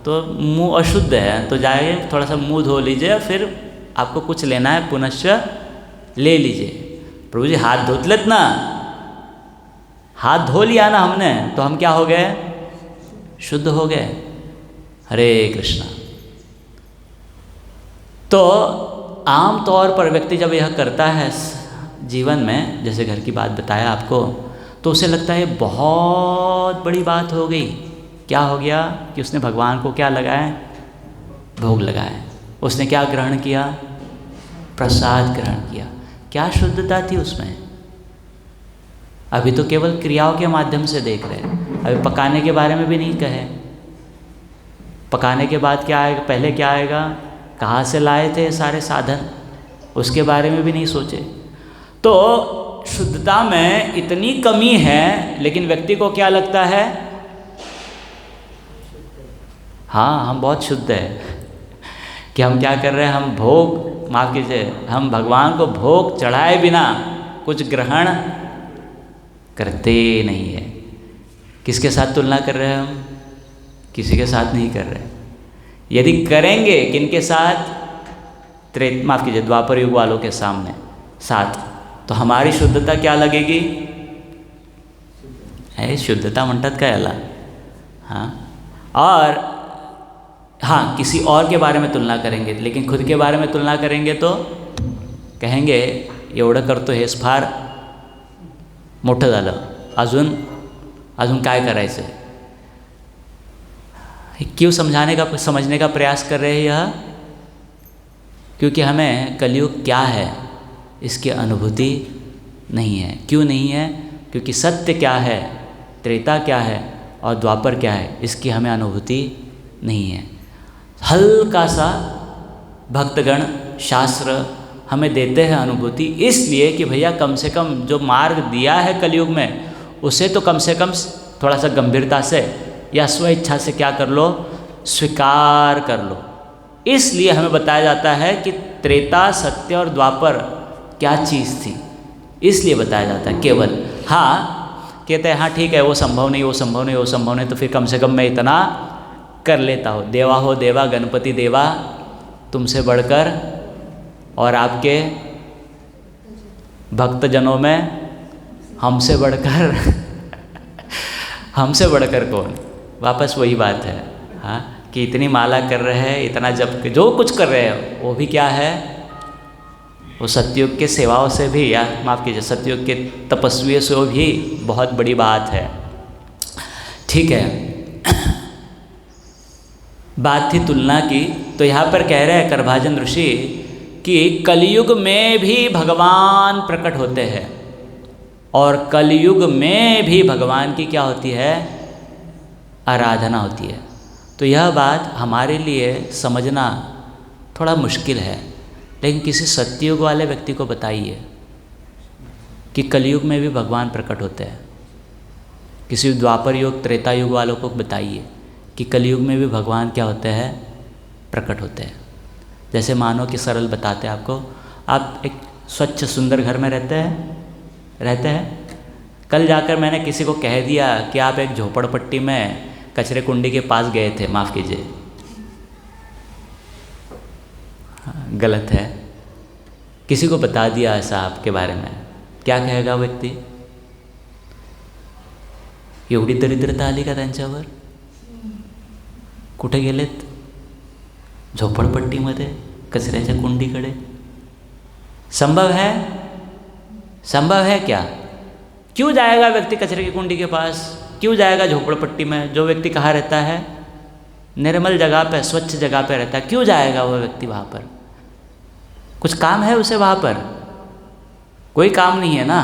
तो मुंह अशुद्ध है, तो जाइए थोड़ा सा मुंह धो लीजिए, फिर आपको कुछ लेना है पुनश्च ले लीजिए। प्रभु जी हाथ धो लेत ना, हाथ धो लिया ना हमने, तो हम क्या हो गए, शुद्ध हो गए। हरे कृष्णा। तो आम तौर पर व्यक्ति जब यह करता है जीवन में, जैसे घर की बात बताया आपको, तो उसे लगता है बहुत बड़ी बात हो गई। क्या हो गया कि उसने भगवान को क्या लगाए, भोग लगाए, उसने क्या ग्रहण किया, प्रसाद ग्रहण किया। क्या शुद्धता थी उसमें? अभी तो केवल क्रियाओं के माध्यम से देख रहे हैं, अभी पकाने के बारे में भी नहीं कहे। पकाने के बाद क्या आएगा, पहले क्या आएगा, कहाँ से लाए थे सारे साधन, उसके बारे में भी नहीं सोचे। तो शुद्धता में इतनी कमी है, लेकिन व्यक्ति को क्या लगता है, हाँ हम बहुत शुद्ध है, कि हम क्या कर रहे हैं, हम भोग, माफ़ कीजिए, हम भगवान को भोग चढ़ाए बिना कुछ ग्रहण करते नहीं है। किसके साथ तुलना कर रहे हैं हम? किसी के साथ नहीं कर रहे। यदि करेंगे किनके साथ, माफ़ कीजिए द्वापर युग वालों के सामने साथ, तो हमारी शुद्धता क्या लगेगी, है शुद्धता म्हणतात काय याला, हाँ। और हाँ, किसी और के बारे में तुलना करेंगे, लेकिन खुद के बारे में तुलना करेंगे तो कहेंगे एवढं करतो हेच फार मोठं झालं, अजून काय करायचं। क्यों समझने का प्रयास कर रहे हैं यह, क्योंकि हमें कलयुग क्या है इसकी अनुभूति नहीं है। क्यों नहीं है? क्योंकि सत्य क्या है, त्रेता क्या है और द्वापर क्या है, इसकी हमें अनुभूति नहीं है। हल्का सा भक्तगण शास्त्र हमें देते हैं अनुभूति, इसलिए कि भैया कम से कम जो मार्ग दिया है कलयुग में, उसे तो कम से कम थोड़ा सा गंभीरता से या स्वेच्छा से क्या कर लो, स्वीकार कर लो। इसलिए हमें बताया जाता है कि त्रेता, सत्य और द्वापर क्या चीज़ थी, इसलिए बताया जाता है केवल। हाँ कहते हैं हाँ ठीक है, वो संभव नहीं, वो संभव नहीं, वो संभव नहीं, तो फिर कम से कम मैं इतना कर लेता हूँ। देवा हो देवा गणपति देवा, तुमसे बढ़कर और आपके भक्तजनों में हमसे बढ़कर कौन? वापस वही बात है, हाँ, कि इतनी माला कर रहे हैं, इतना जप, जो कुछ कर रहे हैं वो भी क्या है, वो सतयुग के सेवाओं से भी, या माफ़ कीजिए, सतयुग के तपस्वियों से भी बहुत बड़ी बात है। ठीक है, बात थी तुलना की, तो यहाँ पर कह रहे हैं करभाजन ऋषि कि कलयुग में भी भगवान प्रकट होते हैं, और कलयुग में भी भगवान की क्या होती है, आराधना होती है। तो यह बात हमारे लिए समझना थोड़ा मुश्किल है, लेकिन किसी सत्ययुग वाले व्यक्ति को बताइए कि कलयुग में भी भगवान प्रकट होते हैं। किसी द्वापर युग, त्रेता युग वालों को बताइए कि कलयुग में भी भगवान क्या होते हैं, प्रकट होते हैं। जैसे मानो कि सरल बताते हैं आपको, आप एक स्वच्छ सुंदर घर में रहते हैं। कल जाकर मैंने किसी को कह दिया कि आप एक झोपड़पट्टी में कचरे कुंडी के पास गए थे, माफ़ कीजिए, गलत है, किसी को बता दिया ऐसा आपके बारे में, क्या कहेगा व्यक्ती? एवढी दरिद्रता आली का त्यांच्यावर? कुठे गेलेत? झोपड़पट्टीमध्ये, कचऱ्याच्या कुंडीकडे? संभव है? संभव है क्या? क्यों जाएगा व्यक्ति कचरे की कुंडी के पास? क्यों जाएगा झोपड़पट्टी में? जो व्यक्ति कहाँ रहता है, निर्मल जगह पे, स्वच्छ जगह पे रहता है, क्यों जाएगा वो व्यक्ति वहाँ पर? कुछ काम है उसे वहाँ पर? कोई काम नहीं है ना,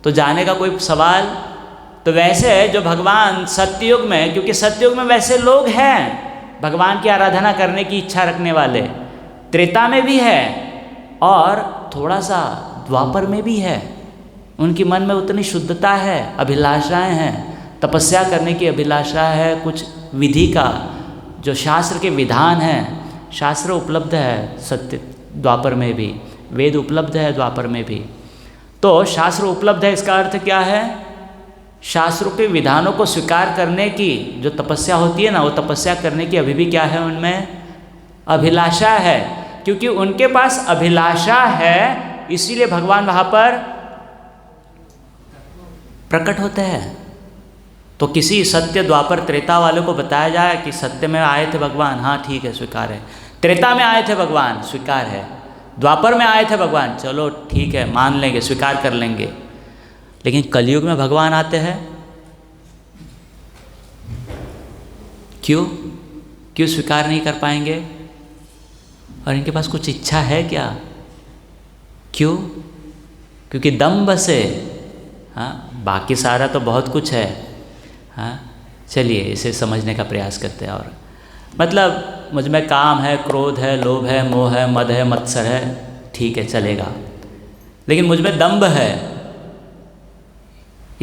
तो जाने का कोई सवाल। तो वैसे जो भगवान सत्ययुग में, क्योंकि सत्ययुग में वैसे लोग हैं भगवान की आराधना करने की इच्छा रखने वाले, त्रेता में भी है और थोड़ा सा द्वापर में भी है, उनकी मन में उतनी शुद्धता है, अभिलाषाएं हैं, तपस्या करने की अभिलाषा है, कुछ विधि का जो शास्त्र के विधान हैं, शास्त्र उपलब्ध है सत्य द्वापर में भी, वेद उपलब्ध है द्वापर में भी। तो शास्त्र उपलब्ध है, इसका अर्थ क्या है? शास्त्रों के विधानों को स्वीकार करने की जो तपस्या होती है ना, वो तपस्या करने की अभी भी क्या है, उनमें अभिलाषा है। क्योंकि उनके पास अभिलाषा है, इसीलिए भगवान वहाँ पर प्रकट होते हैं। तो किसी सत्य द्वापर त्रेता वाले को बताया जाए कि सत्य में आए थे भगवान, हाँ ठीक है, स्वीकार है। त्रेता में आए थे भगवान, स्वीकार है। द्वापर में आए थे भगवान, चलो ठीक है, मान लेंगे, स्वीकार कर लेंगे। लेकिन कलयुग में भगवान आते हैं, क्यों स्वीकार नहीं कर पाएंगे? और इनके पास कुछ इच्छा है क्या? क्यों? क्योंकि दंभ से, हाँ, बाकी सारा तो बहुत कुछ है, हाँ। चलिए इसे समझने का प्रयास करते हैं। और मतलब मुझ में काम है, क्रोध है, लोभ है, मोह है, मद है, मत्सर है, ठीक है, चलेगा। लेकिन मुझ में दंभ है,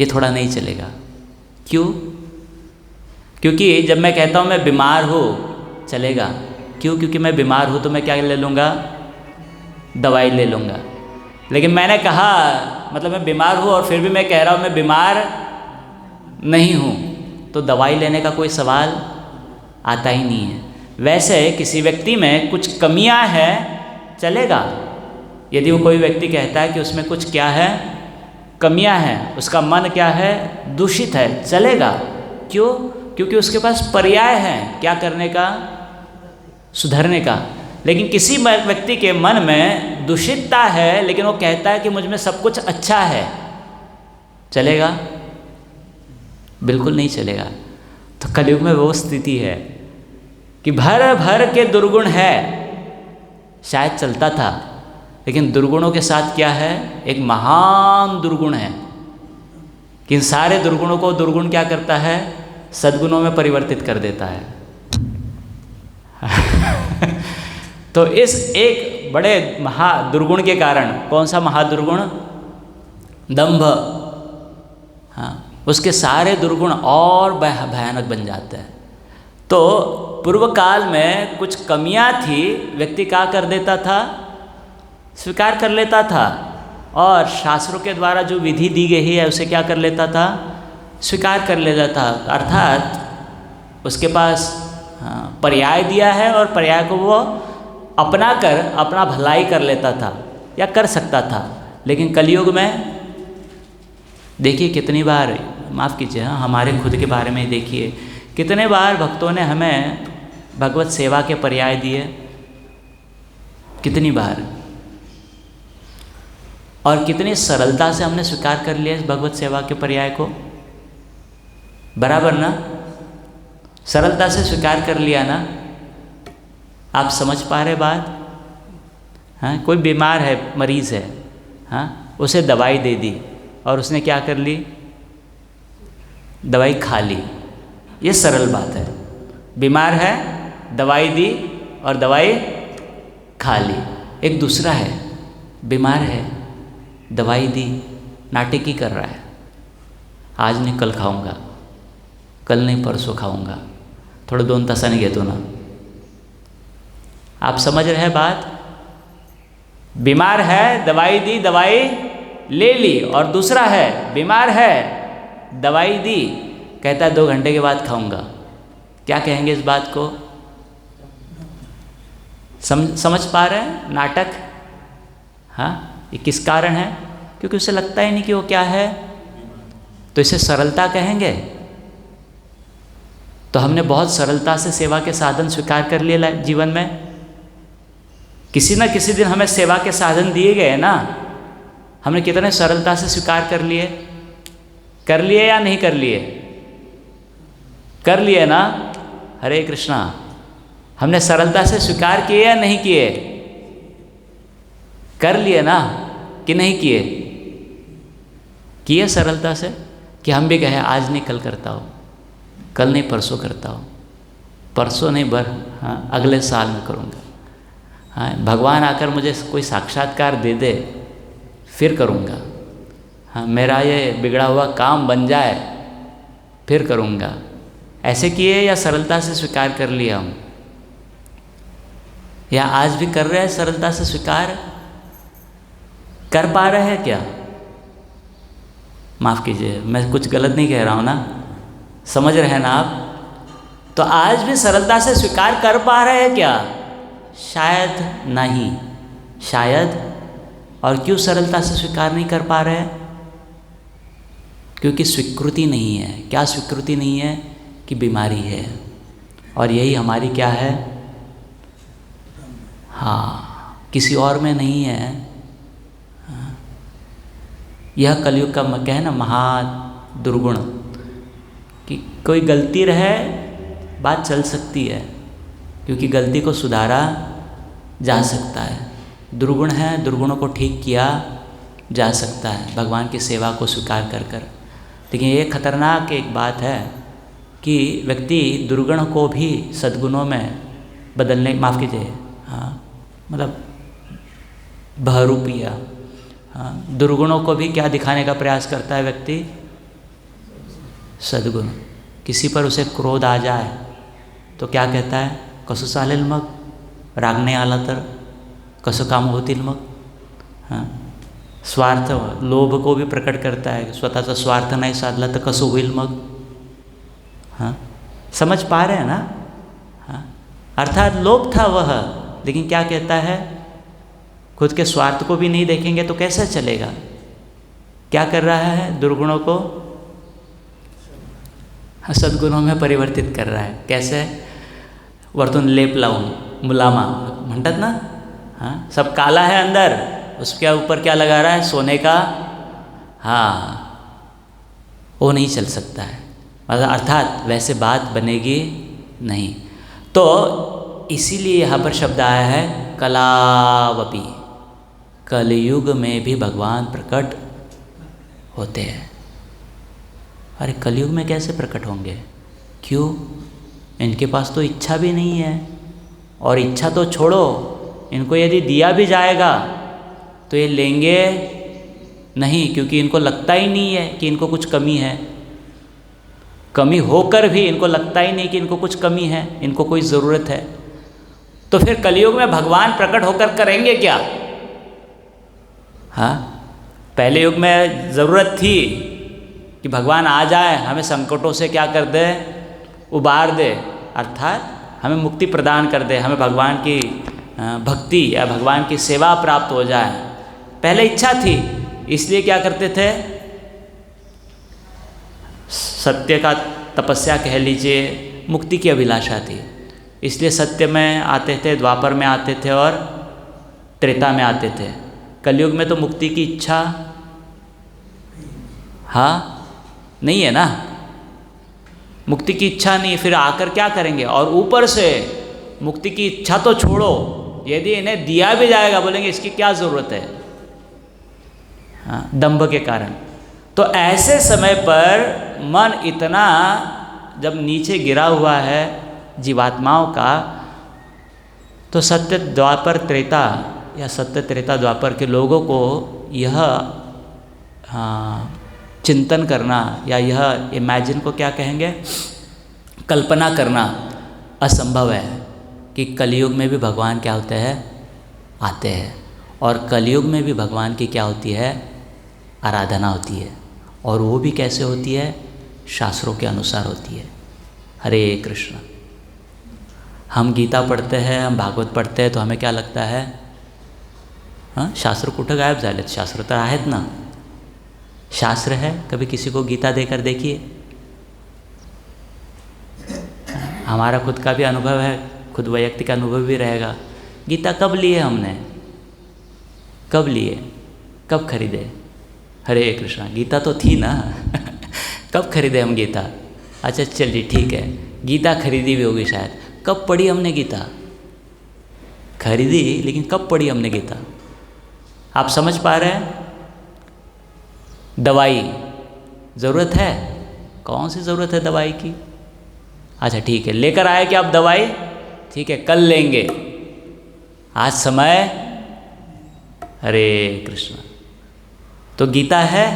ये थोड़ा नहीं चलेगा। क्यों? क्योंकि जब मैं कहता हूँ मैं बीमार हूँ, चलेगा। क्यों? क्योंकि मैं बीमार हूँ तो मैं क्या ले लूँगा, दवाई ले लूँगा। लेकिन मैंने कहा, मतलब मैं बीमार हूँ और फिर भी मैं कह रहा हूँ मैं बीमार नहीं हूँ, तो दवाई लेने का कोई सवाल आता ही नहीं है। वैसे किसी व्यक्ति में कुछ कमियां हैं, चलेगा। यदि वो कोई व्यक्ति कहता है कि उसमें कुछ क्या है, कमियां हैं, उसका मन क्या है, दूषित है, चलेगा। क्यों? क्योंकि उसके पास पर्याय है क्या करने का, सुधरने का। लेकिन किसी व्यक्ति के मन में दूषितता है, लेकिन वो कहता है कि मुझ में सब कुछ अच्छा है, चलेगा? बिल्कुल नहीं चलेगा। तो कलयुग में वो स्थिति है कि भर भर के दुर्गुण है, शायद चलता था, लेकिन दुर्गुणों के साथ क्या है, एक महान दुर्गुण है कि इन सारे दुर्गुणों को दुर्गुण क्या करता है, सद्गुणों में परिवर्तित कर देता है। तो इस एक बड़े महादुर्गुण के कारण, कौन सा महादुर्गुण, दंभ, हाँ, उसके सारे दुर्गुण और भयानक बन जाते हैं। तो पूर्व काल में कुछ कमियां थी, व्यक्ति क्या कर देता था, स्वीकार कर लेता था, और शास्त्रों के द्वारा जो विधि दी गई है उसे क्या कर लेता था, स्वीकार कर लेता था। अर्थात उसके पास पर्याय दिया है और पर्याय को वो अपना कर अपना भलाई कर लेता था या कर सकता था। लेकिन कलयुग में देखिए कितनी बार, माफ़ कीजिए, हमारे खुद के बारे में देखिए, कितने बार भक्तों ने हमें भगवत सेवा के पर्याय दिए, कितनी बार, और कितनी सरलता से हमने स्वीकार कर लिया इस भगवत सेवा के पर्याय को। बराबर ना, सरलता से स्वीकार कर लिया ना। आप समझ पा रहे बात? हाँ, कोई बीमार है, मरीज़ है, हाँ, उसे दवाई दे दी और उसने क्या कर ली, दवाई खा ली। ये सरल बात है। बीमार है, दवाई दी और दवाई खा ली। एक दूसरा है, बीमार है, दवाई दी, नाटक ही कर रहा है, आज नहीं कल खाऊंगा, कल नहीं परसों खाऊंगा, थोड़े 2 तासाने घेतो ना। आप समझ रहे हैं बात? बीमार है, दवाई दी, दवाई ले ली, और दूसरा है बीमार है, दवाई दी, कहता है 2 घंटे के बाद खाऊंगा। क्या कहेंगे इस बात को? समझ पा रहे हैं नाटक? हाँ, ये किस कारण है? क्योंकि उसे लगता ही नहीं कि वो क्या है, तो इसे सरलता कहेंगे। तो हमने बहुत सरलता से सेवा के साधन स्वीकार कर लिए जीवन में। किसी न किसी दिन हमें सेवा के साधन दिए गए ना, हमने कितने सरलता से स्वीकार कर लिए। कर लिए या नहीं कर लिए? कर लिए ना। हरे कृष्णा, हमने सरलता से स्वीकार किए या नहीं किए? कर लिए ना कि नहीं किए? किए सरलता से, कि हम भी कहें आज नहीं कल करता हो, कल नहीं परसों करता हो, परसों नहीं हाँ अगले साल में करूँगा, हाँ भगवान आकर मुझे कोई साक्षात्कार दे दे फिर करूँगा, हाँ मेरा ये बिगड़ा हुआ काम बन जाए फिर करूँगा। ऐसे किए या सरलता से स्वीकार कर लिया हम? या आज भी कर रहे हैं सरलता से स्वीकार? कर पा रहे हैं क्या? माफ़ कीजिए, मैं कुछ गलत नहीं कह रहा हूँ ना, समझ रहे हैं ना आप? तो आज भी सरलता से स्वीकार कर पा रहे हैं क्या? शायद नहीं, शायद। और क्यों सरलता से स्वीकार नहीं कर पा रहे हैं? क्योंकि स्वीकृति नहीं है। क्या स्वीकृति नहीं है? कि बीमारी है, और यही हमारी क्या है? हाँ, किसी और में नहीं है। यह कलयुग का है ना महा दुर्गुण, कि कोई गलती रहे बात चल सकती है, क्योंकि गलती को सुधारा जा सकता है। दुर्गुण है, दुर्गुणों को ठीक किया जा सकता है भगवान की सेवा को स्वीकार कर कर। लेकिन ये खतरनाक एक बात है कि व्यक्ति दुर्गुण को भी सद्गुणों में बदलने, माफ़ कीजिए, हाँ मतलब बहरूपिया, हाँ दुर्गुणों को भी क्या दिखाने का प्रयास करता है व्यक्ति? सद्गुण। किसी पर उसे क्रोध आ जाए तो क्या कहता है? कसं चालेल मग, राग नहीं आला तर कसं काम होतील मग। हाँ, स्वार्थ, लोभ को भी प्रकट करता है, स्वतःचा स्वार्थ नहीं साधला तर कसं होईल मग। हाँ, समझ पा रहे हैं ना? हाँ, अर्थात लोभ था वह, लेकिन क्या कहता है? खुद के स्वार्थ को भी नहीं देखेंगे तो कैसे चलेगा? क्या कर रहा है? दुर्गुणों को सद्गुणों में परिवर्तित कर रहा है। कैसे? वरतून लेप लावून, मुलामा म्हणतात ना, हाँ सब काला है अंदर, उसके ऊपर क्या लगा रहा है? सोने का। हाँ, वो नहीं चल सकता है, मतलब अर्थात वैसे बात बनेगी नहीं। तो इसीलिए यहाँ पर शब्द आया है कलावपी, कलयुग में भी भगवान प्रकट होते हैं। अरे कलयुग में कैसे प्रकट होंगे? क्यों? इनके पास तो इच्छा भी नहीं है, और इच्छा तो छोड़ो, इनको यदि दिया भी जाएगा तो ये लेंगे नहीं, क्योंकि इनको लगता ही नहीं है कि इनको कुछ कमी है। कमी होकर भी इनको लगता ही नहीं कि इनको कुछ कमी है, इनको कोई ज़रूरत है। तो फिर कलयुग में भगवान प्रकट होकर करेंगे क्या? हाँ, पहले युग में ज़रूरत थी कि भगवान आ जाए, हमें संकटों से क्या कर दे? उबार दे, अर्थात हमें मुक्ति प्रदान कर दे, हमें भगवान की भक्ति या भगवान की सेवा प्राप्त हो जाए। पहले इच्छा थी, इसलिए क्या करते थे, सत्य का तपस्या कह लीजिए, मुक्ति की अभिलाषा थी, इसलिए सत्य में आते थे, द्वापर में आते थे और त्रेता में आते थे। कलयुग में तो मुक्ति की इच्छा नहीं है ना, मुक्ति की इच्छा नहीं है, फिर आकर क्या करेंगे। और ऊपर से मुक्ति की इच्छा तो छोड़ो, यदि इन्हें दिया भी जाएगा बोलेंगे इसकी क्या ज़रूरत है, दंभ के कारण। तो ऐसे समय पर मन इतना जब नीचे गिरा हुआ है जीवात्माओं का, तो सत्य द्वापर त्रेता या सत्य त्रेता द्वापर के लोगों को यह चिंतन करना या यह इमेजिन को क्या कहेंगे, कल्पना करना असंभव है कि कलयुग में भी भगवान क्या होते हैं, आते हैं। और कलयुग में भी भगवान की क्या होती है, आराधना होती है। और वो भी कैसे होती है, शास्त्रों के अनुसार होती है। हरे कृष्ण। हम गीता पढ़ते हैं, हम भागवत पढ़ते हैं, तो हमें क्या लगता है, शास्त्र कुठं गायब झालेत, शास्त्र तर आहेत ना, शास्त्र है। कभी किसी को गीता देकर देखिए। हमारा खुद का भी अनुभव है, खुद वैयक्तिक अनुभव भी रहेगा। गीता कब लिए हमने, कब लिए, कब खरीदे? हरे कृष्णा। गीता तो थी ना कब खरीदे हम गीता? अच्छा चलिए ठीक है, गीता खरीदी भी होगी शायद। कब पढ़ी हमने गीता? खरीदी, लेकिन कब पढ़ी हमने गीता? आप समझ पा रहे हैं? दवाई ज़रूरत है, कौन सी ज़रूरत है दवाई की? अच्छा ठीक है, लेकर आए कि आप दवाई, ठीक है कल लेंगे, आज समय। हरे कृष्ण। तो गीता है,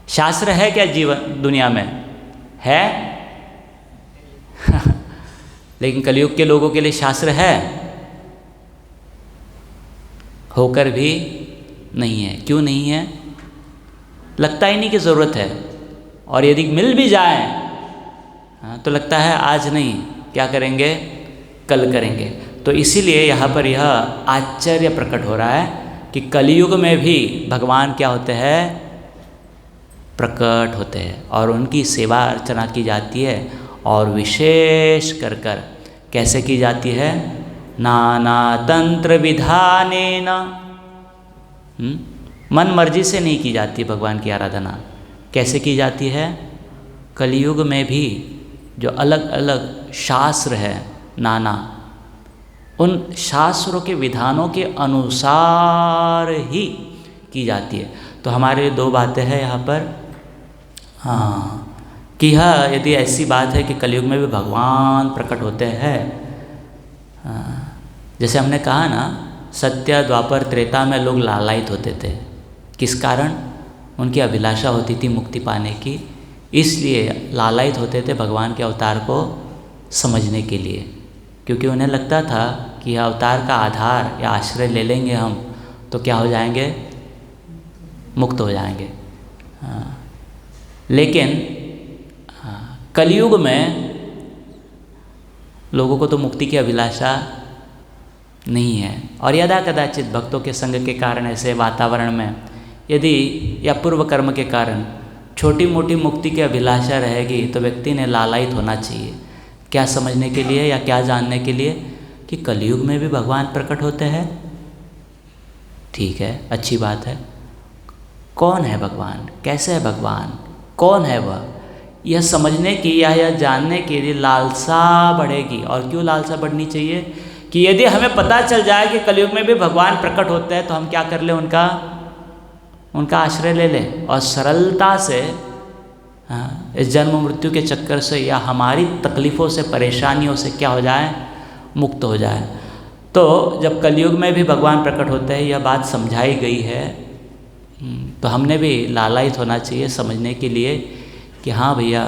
शास्त्र है क्या जीवन दुनिया में? है लेकिन कलयुग के लोगों के लिए शास्त्र है, होकर भी नहीं है। क्यों नहीं है? लगता ही नहीं कि ज़रूरत है। और यदि मिल भी जाए तो लगता है आज नहीं, क्या करेंगे, कल करेंगे। तो इसीलिए यहाँ पर यह आश्चर्य प्रकट हो रहा है कि कलयुग में भी भगवान क्या होते हैं, प्रकट होते हैं और उनकी सेवा अर्चना की जाती है। और विशेष कर कैसे की जाती है? नाना तंत्र विधानेन। मन मर्जी से नहीं की जाती भगवान की आराधना। कैसे की जाती है? कलयुग में भी जो अलग अलग शास्त्र है, नाना, उन शास्त्रों के विधानों के अनुसार ही की जाती है। तो हमारे दो बातें हैं यहाँ पर, कि यदि ऐसी बात है कि कलयुग में भी भगवान प्रकट होते हैं, जैसे हमने कहा ना, सत्य द्वापर त्रेता में लोग लालायित होते थे। किस कारण? उनकी अभिलाषा होती थी मुक्ति पाने की, इसलिए लालायित होते थे भगवान के अवतार को समझने के लिए, क्योंकि उन्हें लगता था कि यह अवतार का आधार या आश्रय ले लेंगे हम तो क्या हो जाएंगे, मुक्त हो जाएंगे। लेकिन कलयुग में लोगों को तो मुक्ति की अभिलाषा नहीं है। और यदा कदाचित भक्तों के संग के कारण, ऐसे वातावरण में यदि या पूर्व कर्म के कारण छोटी मोटी मुक्ति की अभिलाषा रहेगी तो व्यक्ति ने लालायित होना चाहिए। क्या समझने के लिए या क्या जानने के लिए? कि कलयुग में भी भगवान प्रकट होते हैं। ठीक है, अच्छी बात है। कौन है भगवान, कैसे है भगवान, कौन है वह, यह समझने की या यह जानने के लिए लालसा बढ़ेगी। और क्यों लालसा बढ़नी चाहिए? कि यदि हमें पता चल जाए कि कलयुग में भी भगवान प्रकट होते हैं तो हम क्या कर लें, उनका आश्रय ले लें और सरलता से इस जन्म मृत्यु के चक्कर से या हमारी तकलीफ़ों से, परेशानियों से क्या हो जाए, मुक्त हो जाए। तो जब कलयुग में भी भगवान प्रकट होते हैं, यह बात समझाई गई है, तो हमने भी लालायित होना चाहिए समझने के लिए कि हाँ भैया,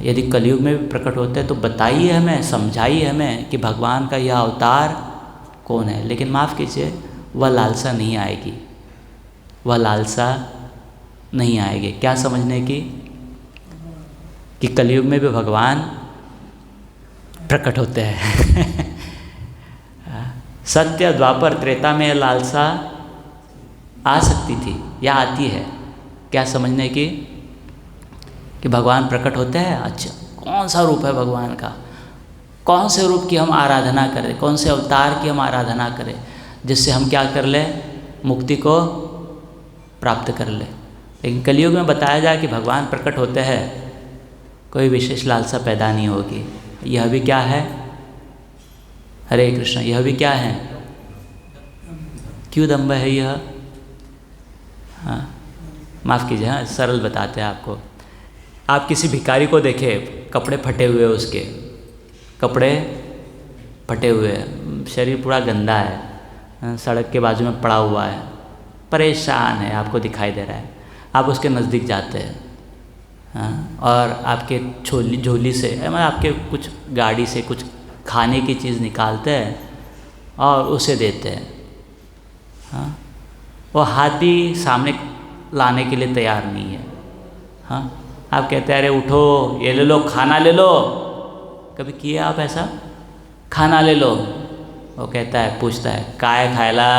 यदि कलयुग में भी प्रकट होते हैं तो बताइए हमें, समझाइए हमें कि भगवान का यह अवतार कौन है। लेकिन माफ़ कीजिए, वह लालसा नहीं आएगी, वह लालसा नहीं आएगी। क्या समझने की? कि कलयुग में भी भगवान प्रकट होते हैं सत्य द्वापर त्रेता में लालसा आ सकती थी या आती है, क्या समझने की कि भगवान प्रकट होते हैं। अच्छा, कौन सा रूप है भगवान का, कौन से रूप की हम आराधना करें, कौन से अवतार की हम आराधना करें जिससे हम क्या कर लें, मुक्ति को प्राप्त कर लें। लेकिन कलयुग में बताया जाए कि भगवान प्रकट होते हैं, कोई विशेष लालसा पैदा नहीं होगी। यह भी क्या है, हरे कृष्ण, यह भी क्या है, क्यों दम्भ है यह। हाँ, माफ़ कीजिए, हाँ सरल बताते हैं आपको। आप किसी भिखारी को देखें, कपड़े फटे हुए, उसके कपड़े फटे हुए, शरीर पूरा गंदा है, सड़क के बाजू में पड़ा हुआ है, परेशान है, आपको दिखाई दे रहा है। आप उसके नज़दीक जाते हैं, हाँ, और आपके झोली से, मतलब आपके कुछ गाड़ी से कुछ खाने की चीज़ निकालते हैं और उसे देते हैं। हाँ, वो हाथ भी सामने लाने के लिए तैयार नहीं है। हाँ, आप कहते हैं अरे उठो, ये ले लो, खाना ले लो। कभी किए आप ऐसा, खाना ले लो? वो कहता है, पूछता है काय खायला,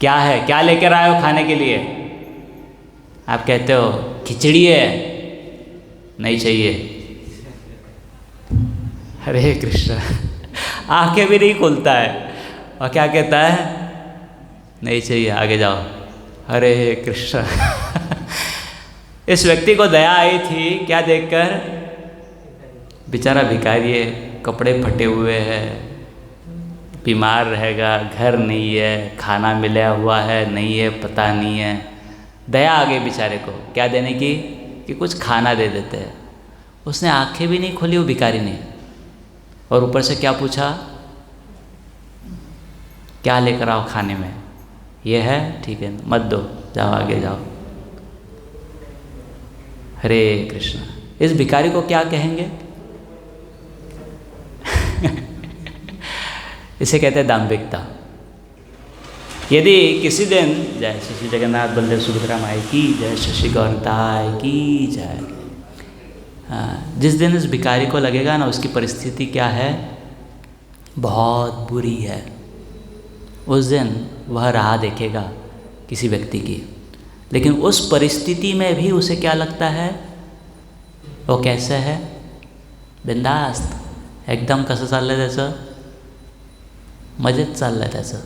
क्या है, क्या लेकर आए हो खाने के लिए? आप कहते हो खिचड़ी है, नहीं चाहिए। हरे कृष्ण, आंखें भी नहीं खोलता है और क्या कहता है, नहीं चाहिए, आगे जाओ। हरे कृष्ण। इस व्यक्ति को दया आई थी क्या देखकर, बेचारा भिखारी है, कपड़े फटे हुए हैं, बीमार रहेगा, घर नहीं है, खाना मिला हुआ है नहीं है, पता नहीं है। दया आ गई बेचारे को, क्या देने की, कि कुछ खाना दे देते हैं। उसने आंखें भी नहीं खोली वो भिखारी ने, और ऊपर से क्या पूछा, क्या लेकर आओ खाने में? ये है, ठीक है, मत दो, जाओ आगे जाओ। हरे कृष्ण। इस भिखारी को क्या कहेंगे? इसे कहते हैं दाम्भिकता। यदि किसी दिन, जय श्री जगन्नाथ बलदेव सुभद्रा माई की जय, शशि गौरताय की जय। जिस दिन इस भिखारी को लगेगा ना उसकी परिस्थिति क्या है, बहुत बुरी है, उस दिन वह राह देखेगा किसी व्यक्ति की। लेकिन उस परिस्थिति में भी उसे क्या लगता है, वो कैसे है, बिंदास्त, एकदम कसं चाललंय त्याचं, मजेत चाललंय त्याचं।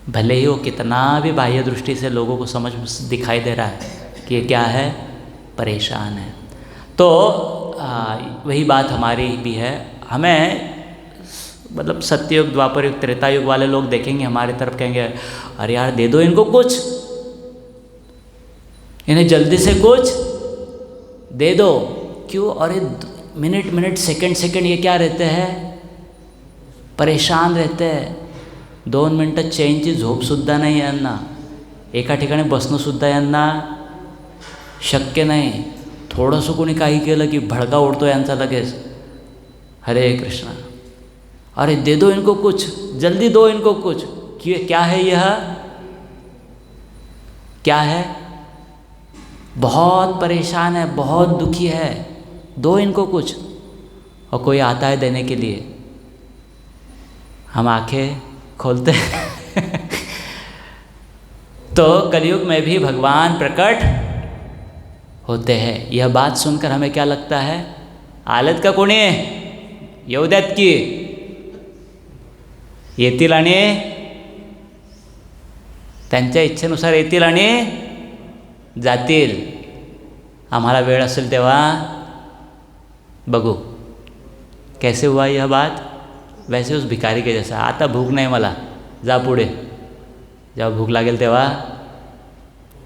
भले ही वो कितना भी बाह्य दृष्टि से लोगों को समझ दिखाई दे रहा है कि ये क्या है, परेशान है। तो वही बात हमारी भी है। हमें मतलब सत्ययुग, द्वापर युग, त्रेता युग वाले लोग देखेंगे हमारी तरफ, कहेंगे अरे यार दे दो इनको कुछ, इन्हें जल्दी से कुछ दे दो। क्यों? अरे मिनट मिनट, सेकंड सेकंड ये क्या रहते हैं, परेशान रहते हैं। 2 मिनटं चैनची झोपसुद्धा नाही यांना, एका ठिकाणी बसणंसुद्धा यांना शक्य नाही। थोडंसं कोणी काही केलं की भडका उडतो यांचा लगेच। हरे कृष्णा। अरे दे दो इनको कुछ, जल्दी दो इनको कुछ। क्या है यह, क्या है, बहुत परेशान है, बहुत दुखी है, दो इनको कुछ। और कोई आता है देने के लिए, हम आंखें खोलते हैं। तो कलयुग में भी भगवान प्रकट होते हैं। यह बात सुनकर हमें क्या लगता है, आलेत का कोणी, येऊ द्यात की, येतील आणि त्यांच्या इच्छेनुसार येतील आणि जातील, आम्हाला वेळ असेल तेव्हा बघू। कैसे हुआ यह बात? वैसे उस भिखारी के जैसा, आता भूक नाही मला, जा पुढे, जेव्हा भूक लागेल तेव्हा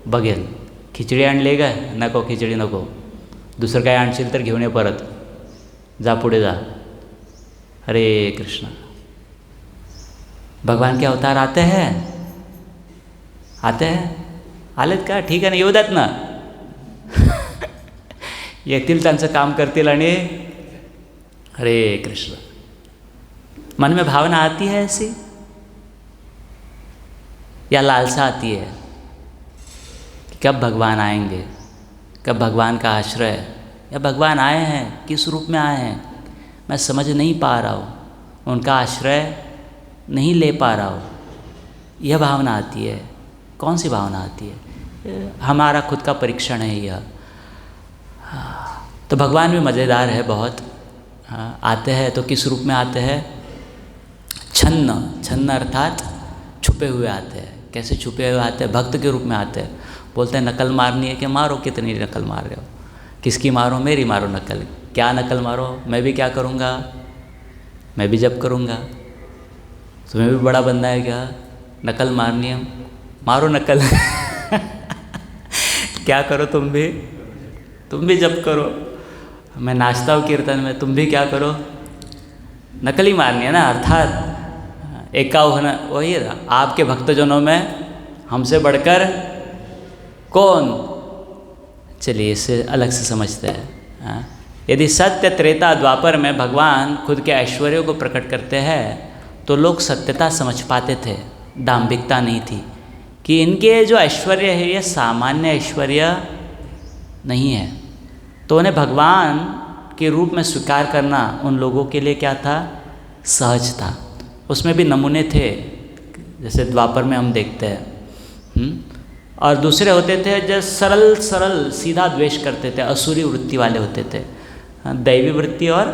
बघेल। खिचडी आणली का? नको, खिचडी नको, दुसरं काय आणशील तर घेऊन ये परत, जा पुढे जा। हरे कृष्ण। भगवान के अवतार आते हैं, आते हैं, आलेत का? ठीक आहे ना, येऊ द्यात ना। येतील, त्यांचं काम करतील आणि हरे कृष्ण। मन में भावना आती है ऐसी, या लालसा आती है कि कब भगवान आएंगे, कब भगवान का आश्रय, या भगवान आए हैं, किस रूप में आए हैं, मैं समझ नहीं पा रहा हूँ, उनका आश्रय नहीं ले पा रहा हूँ, यह भावना आती है। कौन सी भावना आती है? हमारा खुद का परीक्षण है यह। तो भगवान भी मज़ेदार है बहुत। आते हैं तो किस रूप में आते हैं? छन्न, छन्न अर्थात छुपे हुए आते हैं। कैसे छुपे हुए आते हैं? भक्त के रूप में आते हैं। बोलते हैं नकल मारनी है कि मारो, कितनी नकल मार रहे हो, किसकी मारो? मेरी मारो नकल। क्या नकल मारो? मैं भी क्या करूँगा? मैं भी जप करूँगा। तुम्हें भी बड़ा बनना है क्या? नकल मारनी है, मारो नकल। क्या करो तुम भी जप करो। मैं नाचता हूँ कीर्तन में, तुम भी क्या करो? नकल ही मारनी है ना। अर्थात एकावहन वही है, आपके भक्तजनों में हमसे बढ़कर कौन? चलिए इससे अलग से समझते हैं। यदि सत्य त्रेता द्वापर में भगवान खुद के ऐश्वर्य को प्रकट करते हैं तो लोग सत्यता समझ पाते थे, दाम्भिकता नहीं थी कि इनके जो ऐश्वर्य है ये सामान्य ऐश्वर्य नहीं है। तो उन्हें भगवान के रूप में स्वीकार करना उन लोगों के लिए क्या था? सहज था। उसमें भी नमूने थे, जैसे द्वापर में हम देखते हैं। और दूसरे होते थे जो सरल सरल सीधा द्वेष करते थे, असुरी वृत्ति वाले होते थे। दैवी वृत्ति और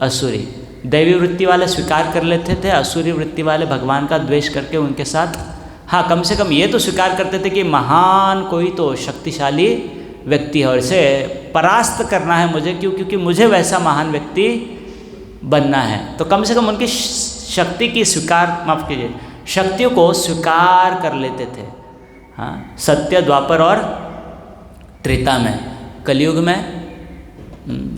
असुरी। दैवी वृत्ति वाले स्वीकार कर लेते थे, असुरी वृत्ति वाले भगवान का द्वेष करके उनके साथ, हाँ, कम से कम ये तो स्वीकार करते थे कि महान कोई तो शक्तिशाली व्यक्ति है और इसे परास्त करना है मुझे, क्योंकि मुझे वैसा महान व्यक्ति बनना है। तो कम से कम उनकी शक्ति की स्वीकार, माफ कीजिए, शक्तियों को स्वीकार कर लेते थे। हाँ, सत्य द्वापर और त्रेता में। कलयुग में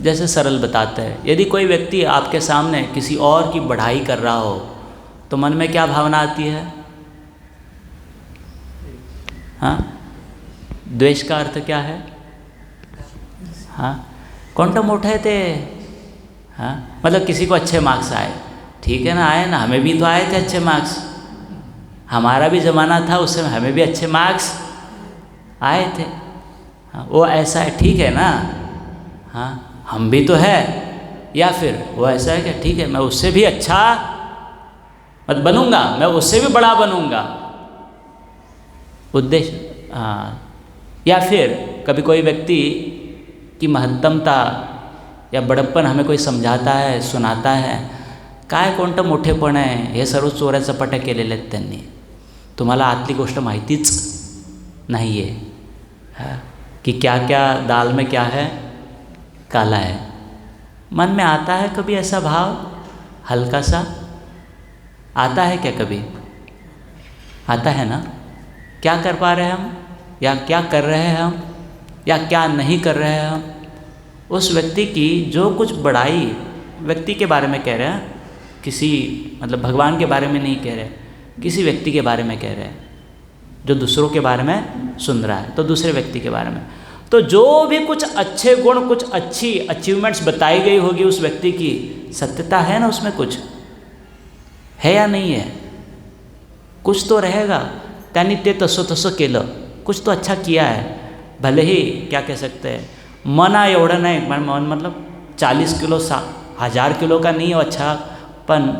जैसे सरल बताते हैं, यदि कोई व्यक्ति आपके सामने किसी और की बढ़ाई कर रहा हो तो मन में क्या भावना आती है? हाँ, द्वेष का अर्थ क्या है? हाँ, कौन मोटा थे। हाँ, मतलब किसी को अच्छे मार्क्स आए, ठीक है ना, आए ना, हमें भी तो आए थे अच्छे मार्क्स, हमारा भी ज़माना था उस समय, हमें भी अच्छे मार्क्स आए थे। हाँ, वो ऐसा है, ठीक है ना, हाँ, हम भी तो है। या फिर वो ऐसा है कि ठीक है, मैं उससे भी अच्छा मत बनूंगा, मैं उससे भी बड़ा बनूंगा, उद्देश्य। हाँ, या फिर कभी कोई व्यक्ति की महत्तमता या बड़प्पन हमें कोई समझाता है, सुनाता है, काय कोणतं मोठेपण आहे, हे सर्व चोऱ्याचं पट्या केलेले आहेत त्यांनी, तुम्हाला आतली गोष्ट माहितीच नहीं है कि क्या क्या दाल में क्या है, काला है। मन में आता है कभी ऐसा भाव? हल्का सा आता है क्या? कभी आता है ना? क्या कर पा रहे हैं हम, या क्या कर रहे हैं हम, या क्या नहीं कर रहे हैं हम? उस व्यक्ति की जो कुछ बड़ाई व्यक्ति के बारे में कह रहे हैं, किसी मतलब भगवान के बारे में नहीं कह रहे, किसी व्यक्ति के बारे में कह रहे हैं, जो दूसरों के बारे में सुन रहा है, तो दूसरे व्यक्ति के बारे में। तो जो भी कुछ अच्छे गुण, कुछ अच्छी अचीवमेंट्स बताई गई होगी उस व्यक्ति की, सत्यता है ना उसमें? कुछ है या नहीं है? कुछ तो रहेगा। त्यांनी ते तसं तसं केलं, कुछ तो अच्छा किया है, भले ही क्या कह सकते हैं, मना एवढं नाही, मन मतलब 40 किलो 1000 किलो का नहीं हो अच्छा, पण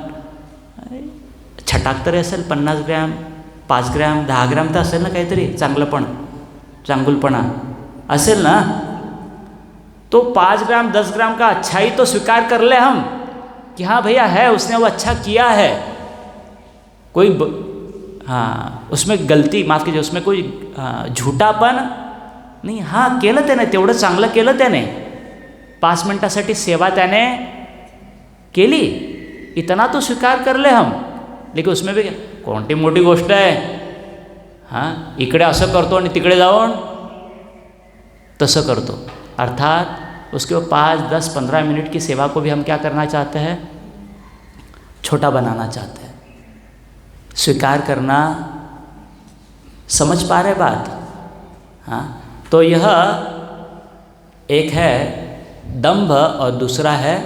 छटाक तरी असेल, 50 ग्रॅम 5 ग्रॅम 10 ग्रॅम तर असेल ना काहीतरी चांगलंपण, चांगुलपणा असेल ना। तो 5 ग्राम 10 ग्राम का अच्छाई तो स्वीकार कर ले हम कि हाँ भैया है, उसने वो अच्छा किया है, कोई हाँ उसमें गलती, माफ कीजिए, उसमें कोई झूठापण नाही, हाँ केलं त्याने, तेवढं चांगलं केलं त्याने, 5 मिनिटासाठी सेवा त्याने केली, इतना तो स्वीकार कर ले हम। लेकिन उसमें भी कोणती मोठी गोष्ट आहे, हाँ इकडे असं करतो आणि तिकडे जाऊन तसं करतो। अर्थात उसके 5, 10, 15 मिनट की सेवा को भी हम क्या करना चाहते हैं? छोटा बनाना चाहते हैं। स्वीकार करना, समझ पा रहे बात? हाँ, तो यह एक है दंभ और दूसरा है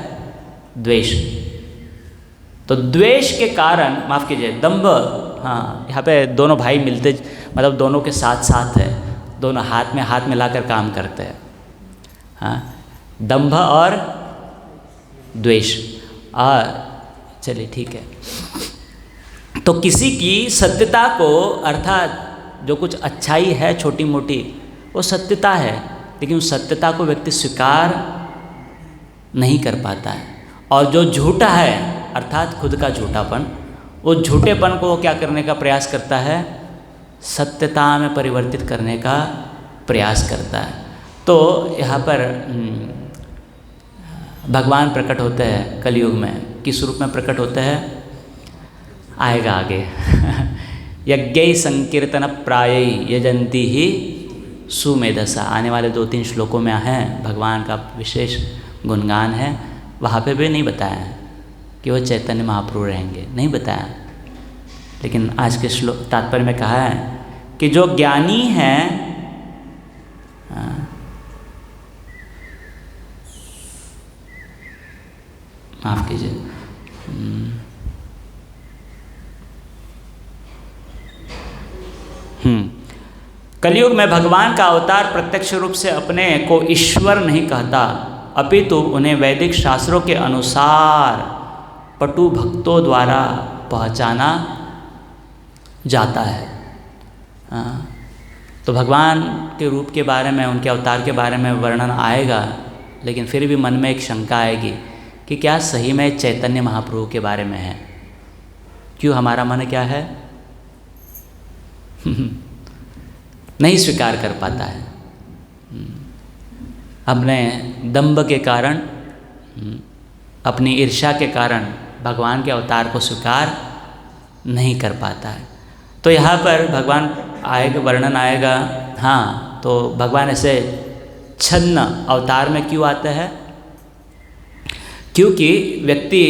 द्वेष। तो द्वेष के कारण, माफ़ कीजिए, दंभ, हाँ यहाँ पे दोनों भाई मिलते, मतलब दोनों के साथ साथ है, दोनों हाथ में हाथ मिलाकर काम करते हैं। हाँ, दंभ और द्वेष। चलिए ठीक है। तो किसी की सत्यता को, अर्थात जो कुछ अच्छाई है छोटी मोटी, वो सत्यता है, लेकिन उस सत्यता को व्यक्ति स्वीकार नहीं कर पाता है। और जो झूठा है, अर्थात खुद का झूठापन, उस झूठेपन को क्या करने का प्रयास करता है? सत्यता में परिवर्तित करने का प्रयास करता है। तो यहाँ पर भगवान प्रकट होते हैं कलयुग में। किस रूप में प्रकट होते हैं? आएगा आगे। यज्ञ संकीर्तन प्राय यजंती ही सुमेधसा, आने वाले 2-3 श्लोकों में है, भगवान का विशेष गुणगान है। वहाँ पे भी नहीं बताया है कि वो चैतन्य महाप्रभु रहेंगे, नहीं बताया। लेकिन आज के श्लोक तात्पर्य में कहा है कि जो ज्ञानी है, माफ कीजिए, कलयुग में भगवान का अवतार प्रत्यक्ष रूप से अपने को ईश्वर नहीं कहता, अपितु उन्हें वैदिक शास्त्रों के अनुसार पटु भक्तों द्वारा पहचाना जाता है। तो भगवान के रूप के बारे में, उनके अवतार के बारे में वर्णन आएगा, लेकिन फिर भी मन में एक शंका आएगी कि क्या सही में चैतन्य महाप्रभु के बारे में है? क्यों हमारा मन क्या है? नहीं स्वीकार कर पाता है। अपने दंभ के कारण, अपनी ईर्ष्या के कारण भगवान के अवतार को स्वीकार नहीं कर पाता है। तो यहाँ पर भगवान आएगा, वर्णन आएगा। हाँ, तो भगवान ऐसे छद्म अवतार में क्यों आते हैं? क्योंकि व्यक्ति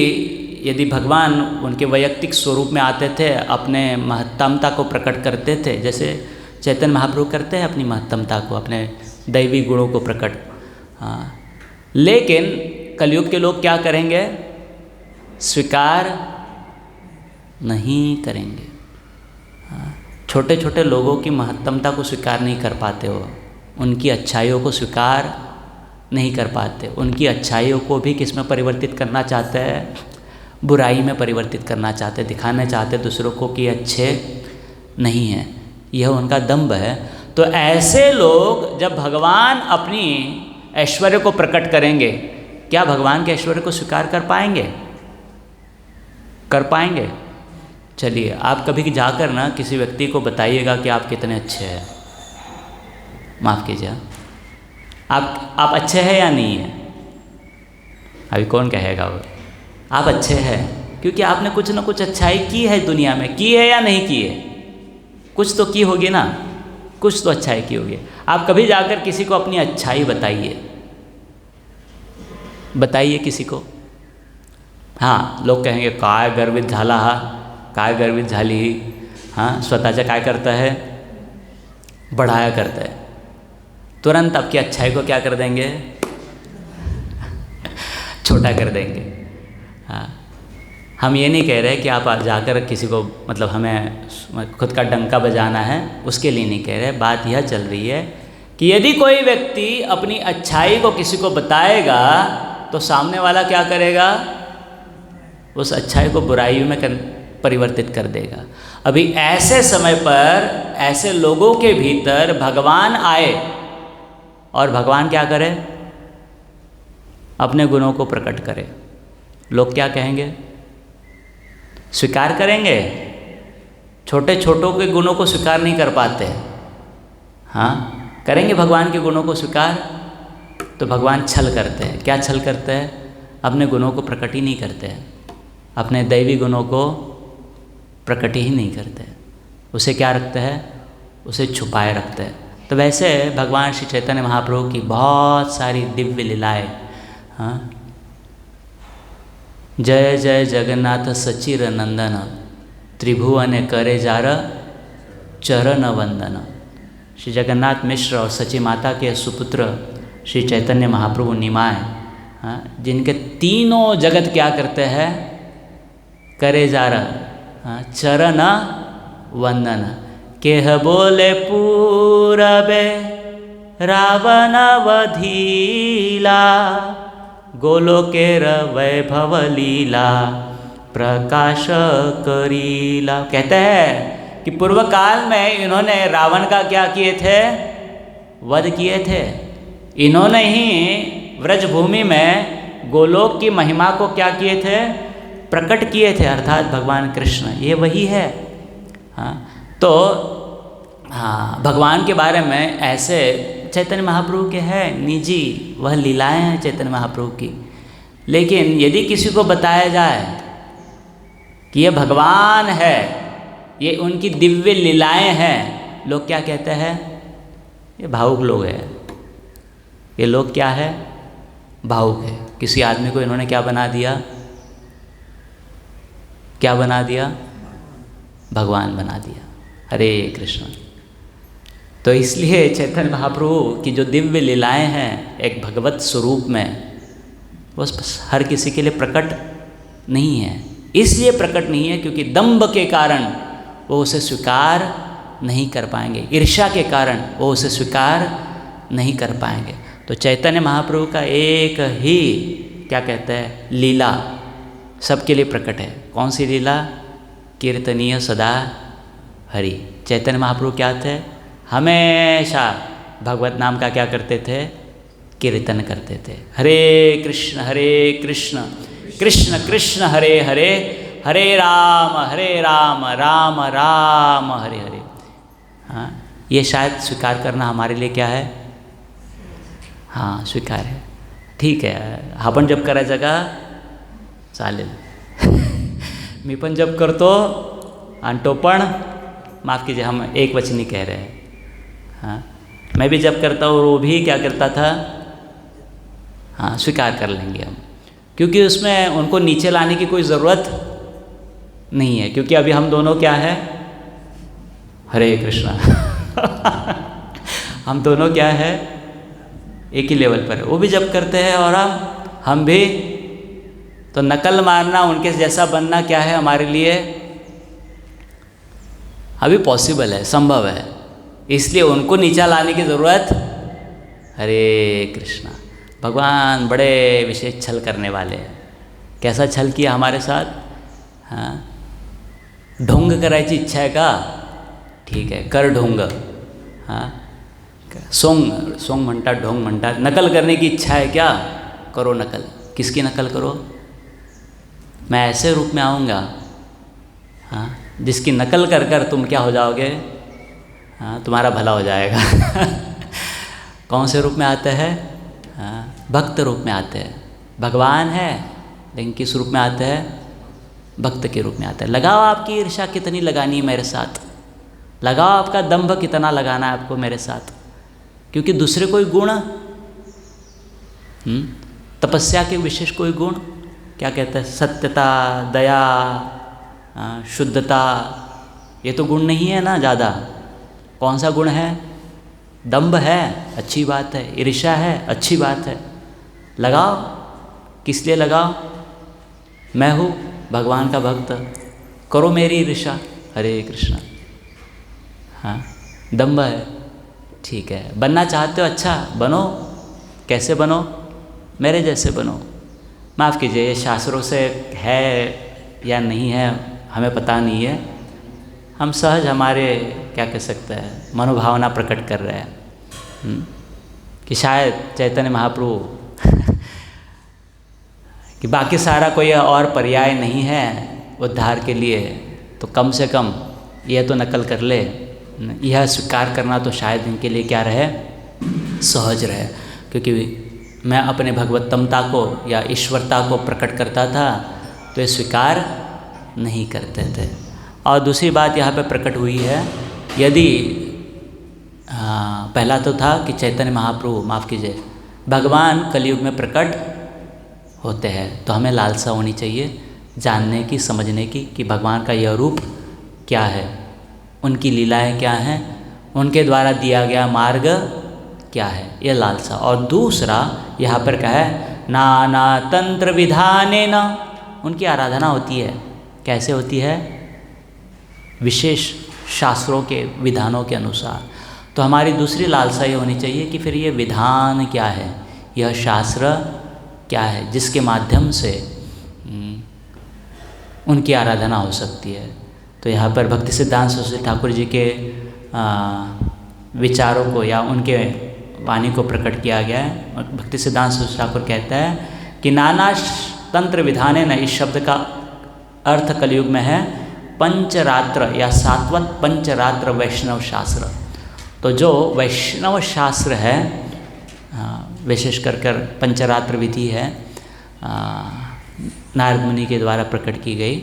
यदि भगवान उनके वैयक्तिक स्वरूप में आते थे, अपने महत्तमता को प्रकट करते थे, जैसे चैतन्य महाप्रभु करते हैं अपनी महत्तमता को, अपने दैवी गुणों को प्रकट। हाँ, लेकिन कलयुग के लोग क्या करेंगे? स्वीकार नहीं करेंगे। छोटे छोटे लोगों की महत्तमता को स्वीकार नहीं कर पाते हो, उनकी अच्छाइयों को स्वीकार नहीं कर पाते, उनकी अच्छाइयों को भी किस में परिवर्तित करना चाहते हैं? बुराई में परिवर्तित करना चाहते, दिखाना चाहते दूसरों को कि अच्छे नहीं हैं। यह उनका दंभ है। तो ऐसे लोग जब भगवान अपनी ऐश्वर्य को प्रकट करेंगे, क्या भगवान के ऐश्वर्य को स्वीकार कर पाएंगे? कर पाएंगे? चलिए, आप कभी जाकर ना किसी व्यक्ति को बताइएगा कि आप कितने अच्छे हैं। माफ़ कीजिए, आप अच्छे हैं या नहीं है? अभी कौन कहेगा वो आप अच्छे हैं? क्योंकि आपने कुछ ना कुछ अच्छाई की है दुनिया में, की है या नहीं की है? कुछ तो की होगी ना, कुछ तो अच्छाई की होगी। आप कभी जाकर किसी को अपनी अच्छाई बताइए, बताइए किसी को। हाँ, लोग कहेंगे काय गर्वित झाला हा, काय गर्वित झाली ही। हाँ, स्वतःच्या काय करता है? बढ़ाया करता है। तुरंत आपकी अच्छाई को क्या कर देंगे? छोटा कर देंगे। हाँ, हम ये नहीं कह रहे कि आप जाकर किसी को, मतलब हमें खुद का डंका बजाना है, उसके लिए नहीं कह रहे। बात यह चल रही है कि यदि कोई व्यक्ति अपनी अच्छाई को किसी को बताएगा तो सामने वाला क्या करेगा? उस अच्छाई को बुराई में परिवर्तित कर देगा। अभी ऐसे समय पर ऐसे लोगों के भीतर भगवान आए और भगवान क्या करे? अपने गुणों को प्रकट करे। लोग क्या कहेंगे? स्वीकार करेंगे? छोटे छोटों के गुणों को स्वीकार नहीं कर पाते। हाँ, करेंगे भगवान के गुणों को स्वीकार? तो भगवान छल करते हैं। क्या छल करते हैं? अपने गुणों को प्रकट ही नहीं करते हैं, अपने दैवी गुणों को प्रकट ही नहीं करते। उसे क्या रखते हैं? उसे छुपाए रखते हैं। तो वैसे भगवान श्री चैतन्य महाप्रभु की बहुत सारी दिव्य लीलाएं। हाँ, जय जय जगन्नाथ सचिर नंदन, त्रिभुवन करे जार चरण वंदन। श्री जगन्नाथ मिश्र और सची माता के सुपुत्र श्री चैतन्य महाप्रभु निमाय, हाँ, जिनके तीनों जगत क्या करते हैं? करे जार, हाँ, चरण वंदन। केह बोले पूरबे रावण वधीला, गोलोकेर वैभव लीला प्रकाश करीला। कहते हैं कि पूर्व काल में इन्होंने रावण का क्या किए थे? वध किए थे। इन्होंने ही व्रजभूमि में गोलोक की महिमा को क्या किए थे? प्रकट किए थे, अर्थात भगवान कृष्ण ये वही है। हाँ, तो हाँ, भगवान के बारे में ऐसे चैतन्य महाप्रभु के हैं निजी वह लीलाएं हैं चैतन्य महाप्रभु की। लेकिन यदि किसी को बताया जाए कि ये भगवान है, ये उनकी दिव्य लीलाएं हैं, लोग क्या कहते हैं? ये भावुक लोग हैं। ये लोग क्या है? भावुक है। किसी आदमी को इन्होंने क्या बना दिया? क्या बना दिया? भगवान बना दिया। हरे कृष्ण। तो इसलिए चैतन्य महाप्रभु की जो दिव्य लीलाएं हैं एक भगवत स्वरूप में, वो हर किसी के लिए प्रकट नहीं है। इसलिए प्रकट नहीं है क्योंकि दंभ के कारण वो उसे स्वीकार नहीं कर पाएंगे, ईर्ष्या के कारण वो उसे स्वीकार नहीं कर पाएंगे। तो चैतन्य महाप्रभु का एक ही क्या कहते हैं लीला सबके लिए प्रकट है। कौन सी लीला? कीर्तनीय सदा हरि। चैतन्य महाप्रभु क्या थे? हमेशा भगवत नाम का क्या करते थे? कीर्तन करते थे। हरे कृष्ण कृष्ण कृष्ण हरे हरे, हरे राम राम राम हरे हरे। हाँ, ये शायद स्वीकार करना हमारे लिए क्या है? हाँ, स्वीकार है। ठीक है, आपण जप करायचं का? चालेल. मी पण जप करतो आणि तो पण, माफ़ कीजिए हम एक वचनी कह रहे हैं। हाँ, मैं भी जप करता हूँ और वो भी क्या करता था? हाँ, स्वीकार कर लेंगे हम, क्योंकि उसमें उनको नीचे लाने की कोई ज़रूरत नहीं है, क्योंकि अभी हम दोनों क्या है? हरे कृष्णा हम दोनों क्या है? एक ही लेवल पर है। वो भी जप करते हैं और हम भी। तो नकल मारना, उनके जैसा बनना क्या है हमारे लिए? अभी पॉसिबल है, संभव है। इसलिए उनको नीचा लाने की ज़रूरत। हरे कृष्णा। भगवान बड़े विशेष छल करने वाले हैं। कैसा छल किया हमारे साथ? हाँ, ढोंग करायची इच्छा है का? ठीक है, कर ढोंग। हाँ, सोंग म्हणतात, ढोंग म्हणतात। नकल करने की इच्छा है क्या? करो नकल। किसकी नकल करो? मैं ऐसे रूप में आऊँगा, हाँ, जिसकी नकल कर कर तुम क्या हो जाओगे? हाँ, तुम्हारा भला हो जाएगा कौन से रूप में आते हैं? हाँ, भक्त रूप में आते हैं। भगवान है लेकिन किस रूप में आते हैं? भक्त के रूप में आते हैं। लगाओ आपकी ईर्ष्या कितनी लगानी है मेरे साथ, लगाओ आपका दंभ कितना लगाना है आपको मेरे साथ, क्योंकि दूसरे कोई गुण, तपस्या के विशेष कोई गुण, क्या कहते हैं, सत्यता, दया, शुद्धता, ये तो गुण नहीं है ना ज़्यादा। कौन सा गुण है? दंभ है, अच्छी बात है। ईर्ष्या है, अच्छी बात है। लगाओ। किस लिए लगाओ? मैं हूँ भगवान का भक्त, करो मेरी ईर्ष्या। हरे कृष्णा। हाँ, दंभ है, ठीक है। बनना चाहते हो, अच्छा बनो। कैसे बनो? मेरे जैसे बनो। माफ़ कीजिए, ये शास्त्रों से है या नहीं है हमें पता नहीं है। हम सहज हमारे क्या कह सकते हैं मनोभावना प्रकट कर रहे हैं कि शायद चैतन्य महाप्रभु कि बाकी सारा कोई और पर्याय नहीं है उद्धार के लिए, तो कम से कम यह तो नकल कर ले। यह स्वीकार करना तो शायद इनके लिए क्या रहे? सहज रहे, क्योंकि मैं अपने भगवत्तमता को या ईश्वरता को प्रकट करता था तो ये स्वीकार नहीं करते थे। और दूसरी बात यहाँ पे प्रकट हुई है, यदि पहला तो था कि चैतन्य महाप्रभु, माफ़ कीजिए, भगवान कलयुग में प्रकट होते हैं, तो हमें लालसा होनी चाहिए जानने की, समझने की कि भगवान का यह रूप क्या है, उनकी लीलाएं क्या हैं, उनके द्वारा दिया गया मार्ग क्या है, ये लालसा। और दूसरा यहाँ पर क्या है? नाना तंत्र विधानेन उनकी आराधना होती है। कैसे होती है? विशेष शास्त्रों के विधानों के अनुसार। तो हमारी दूसरी लालसा ये होनी चाहिए कि फिर ये विधान क्या है, यह शास्त्र क्या है जिसके माध्यम से उनकी आराधना हो सकती है। तो यहाँ पर भक्ति सिद्धांत सरस्वती ठाकुर जी के विचारों को या उनके वाणी को प्रकट किया गया है। भक्ति सिद्धांत सरस्वती ठाकुर कहता है कि नाना तंत्र विधाने न, इस शब्द का अर्थ कलयुग में है पंचरात्र या सात्वत पंचरात्र वैष्णव शास्त्र। तो जो वैष्णव शास्त्र है, विशेष कर पंचरात्र विधि है, नारद मुनि के द्वारा प्रकट की गई,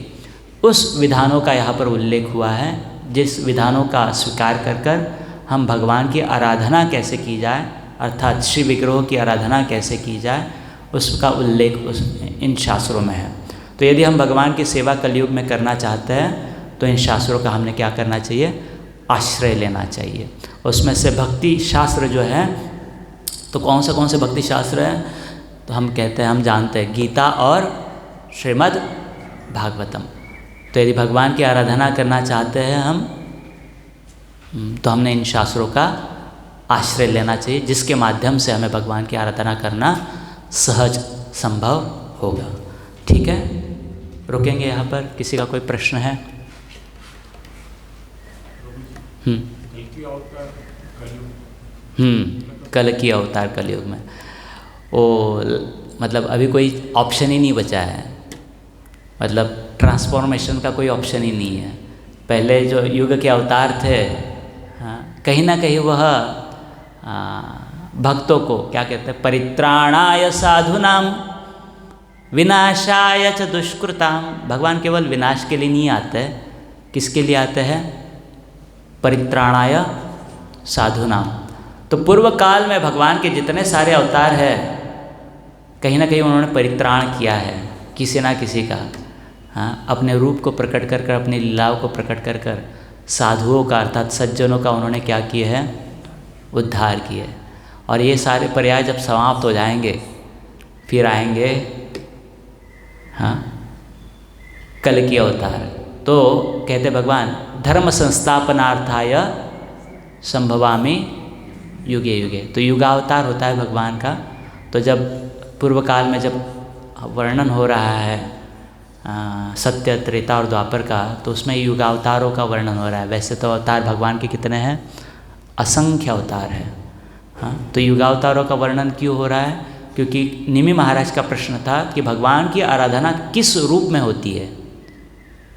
उस विधानों का यहाँ पर उल्लेख हुआ है, जिस विधानों का स्वीकार कर हम भगवान की आराधना कैसे की जाए, अर्थात श्री विग्रहों की आराधना कैसे की जाए, उसका उल्लेख इन शास्त्रों में है। तो यदि हम भगवान की सेवा कलयुग में करना चाहते हैं तो इन शास्त्रों का हमने क्या करना चाहिए, आश्रय लेना चाहिए। उसमें से भक्ति शास्त्र जो है, तो कौन से भक्ति शास्त्र हैं, तो हम कहते हैं, हम जानते हैं गीता और श्रीमद् भागवतम। तो यदि भगवान की आराधना करना चाहते हैं हम, तो हमने इन शास्त्रों का आश्रय लेना चाहिए, जिसके माध्यम से हमें भगवान की आराधना करना सहज संभव होगा। ठीक है, रुकेंगे यहाँ पर। किसी का कोई प्रश्न है? कल की अवतार कलयुग में, वो मतलब अभी कोई ऑप्शन ही नहीं बचा है, मतलब ट्रांसफॉर्मेशन का कोई ऑप्शन ही नहीं है। पहले जो युग के अवतार थे, हाँ, कहीं ना कहीं वह भक्तों को क्या कहते हैं, परित्राणाय साधुनाम विनाशाय च दुष्कृताम। भगवान केवल विनाश के लिए नहीं आते, किसके लिए आते हैं, परित्राणाय साधुनाम। तो पूर्व काल में भगवान के जितने सारे अवतार हैं, कहीं ना कहीं उन्होंने परित्राण किया है किसी ना किसी का, हाँ, अपने रूप को प्रकट कर कर, अपनी लीलाओं को प्रकट कर कर साधुओं का अर्थात सज्जनों का उन्होंने क्या किए हैं, उद्धार किए। और ये सारे पर्याय जब समाप्त हो जाएंगे, फिर आएंगे हाँ कल की अवतार। तो कहते भगवान धर्म संस्थापनार्थाय संभवामि युगे युगे। तो युगावतार होता है भगवान का। तो जब पूर्व काल में जब वर्णन हो रहा है सत्य त्रेता और द्वापर का, तो उसमें युगावतारों का वर्णन हो रहा है। वैसे तो अवतार भगवान के कितने हैं, असंख्य अवतार है। हाँ, तो युगावतारों का वर्णन क्यों हो रहा है, क्योंकि निमि महाराज का प्रश्न था कि भगवान की आराधना किस रूप में होती है,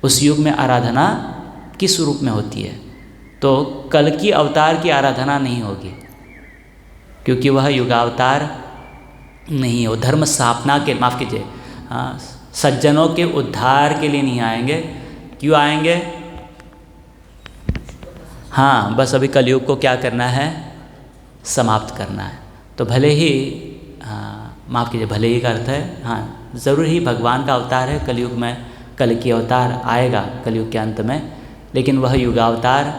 उस युग में आराधना किस रूप में होती है। तो कल की अवतार की आराधना नहीं होगी, क्योंकि वह युगावतार नहीं है। वो धर्म स्थापना के, माफ़ कीजिए, हाँ, सज्जनों के उद्धार के लिए नहीं आएंगे। क्यों आएंगे, हाँ, बस अभी कलयुग को क्या करना है, समाप्त करना है। तो भले ही, हाँ, माफ़ कीजिए, भले ही का अर्थ है, हाँ, ज़रूर ही भगवान का अवतार है कलयुग में, कल की अवतार आएगा कलयुग के अंत में, लेकिन वह युगावतार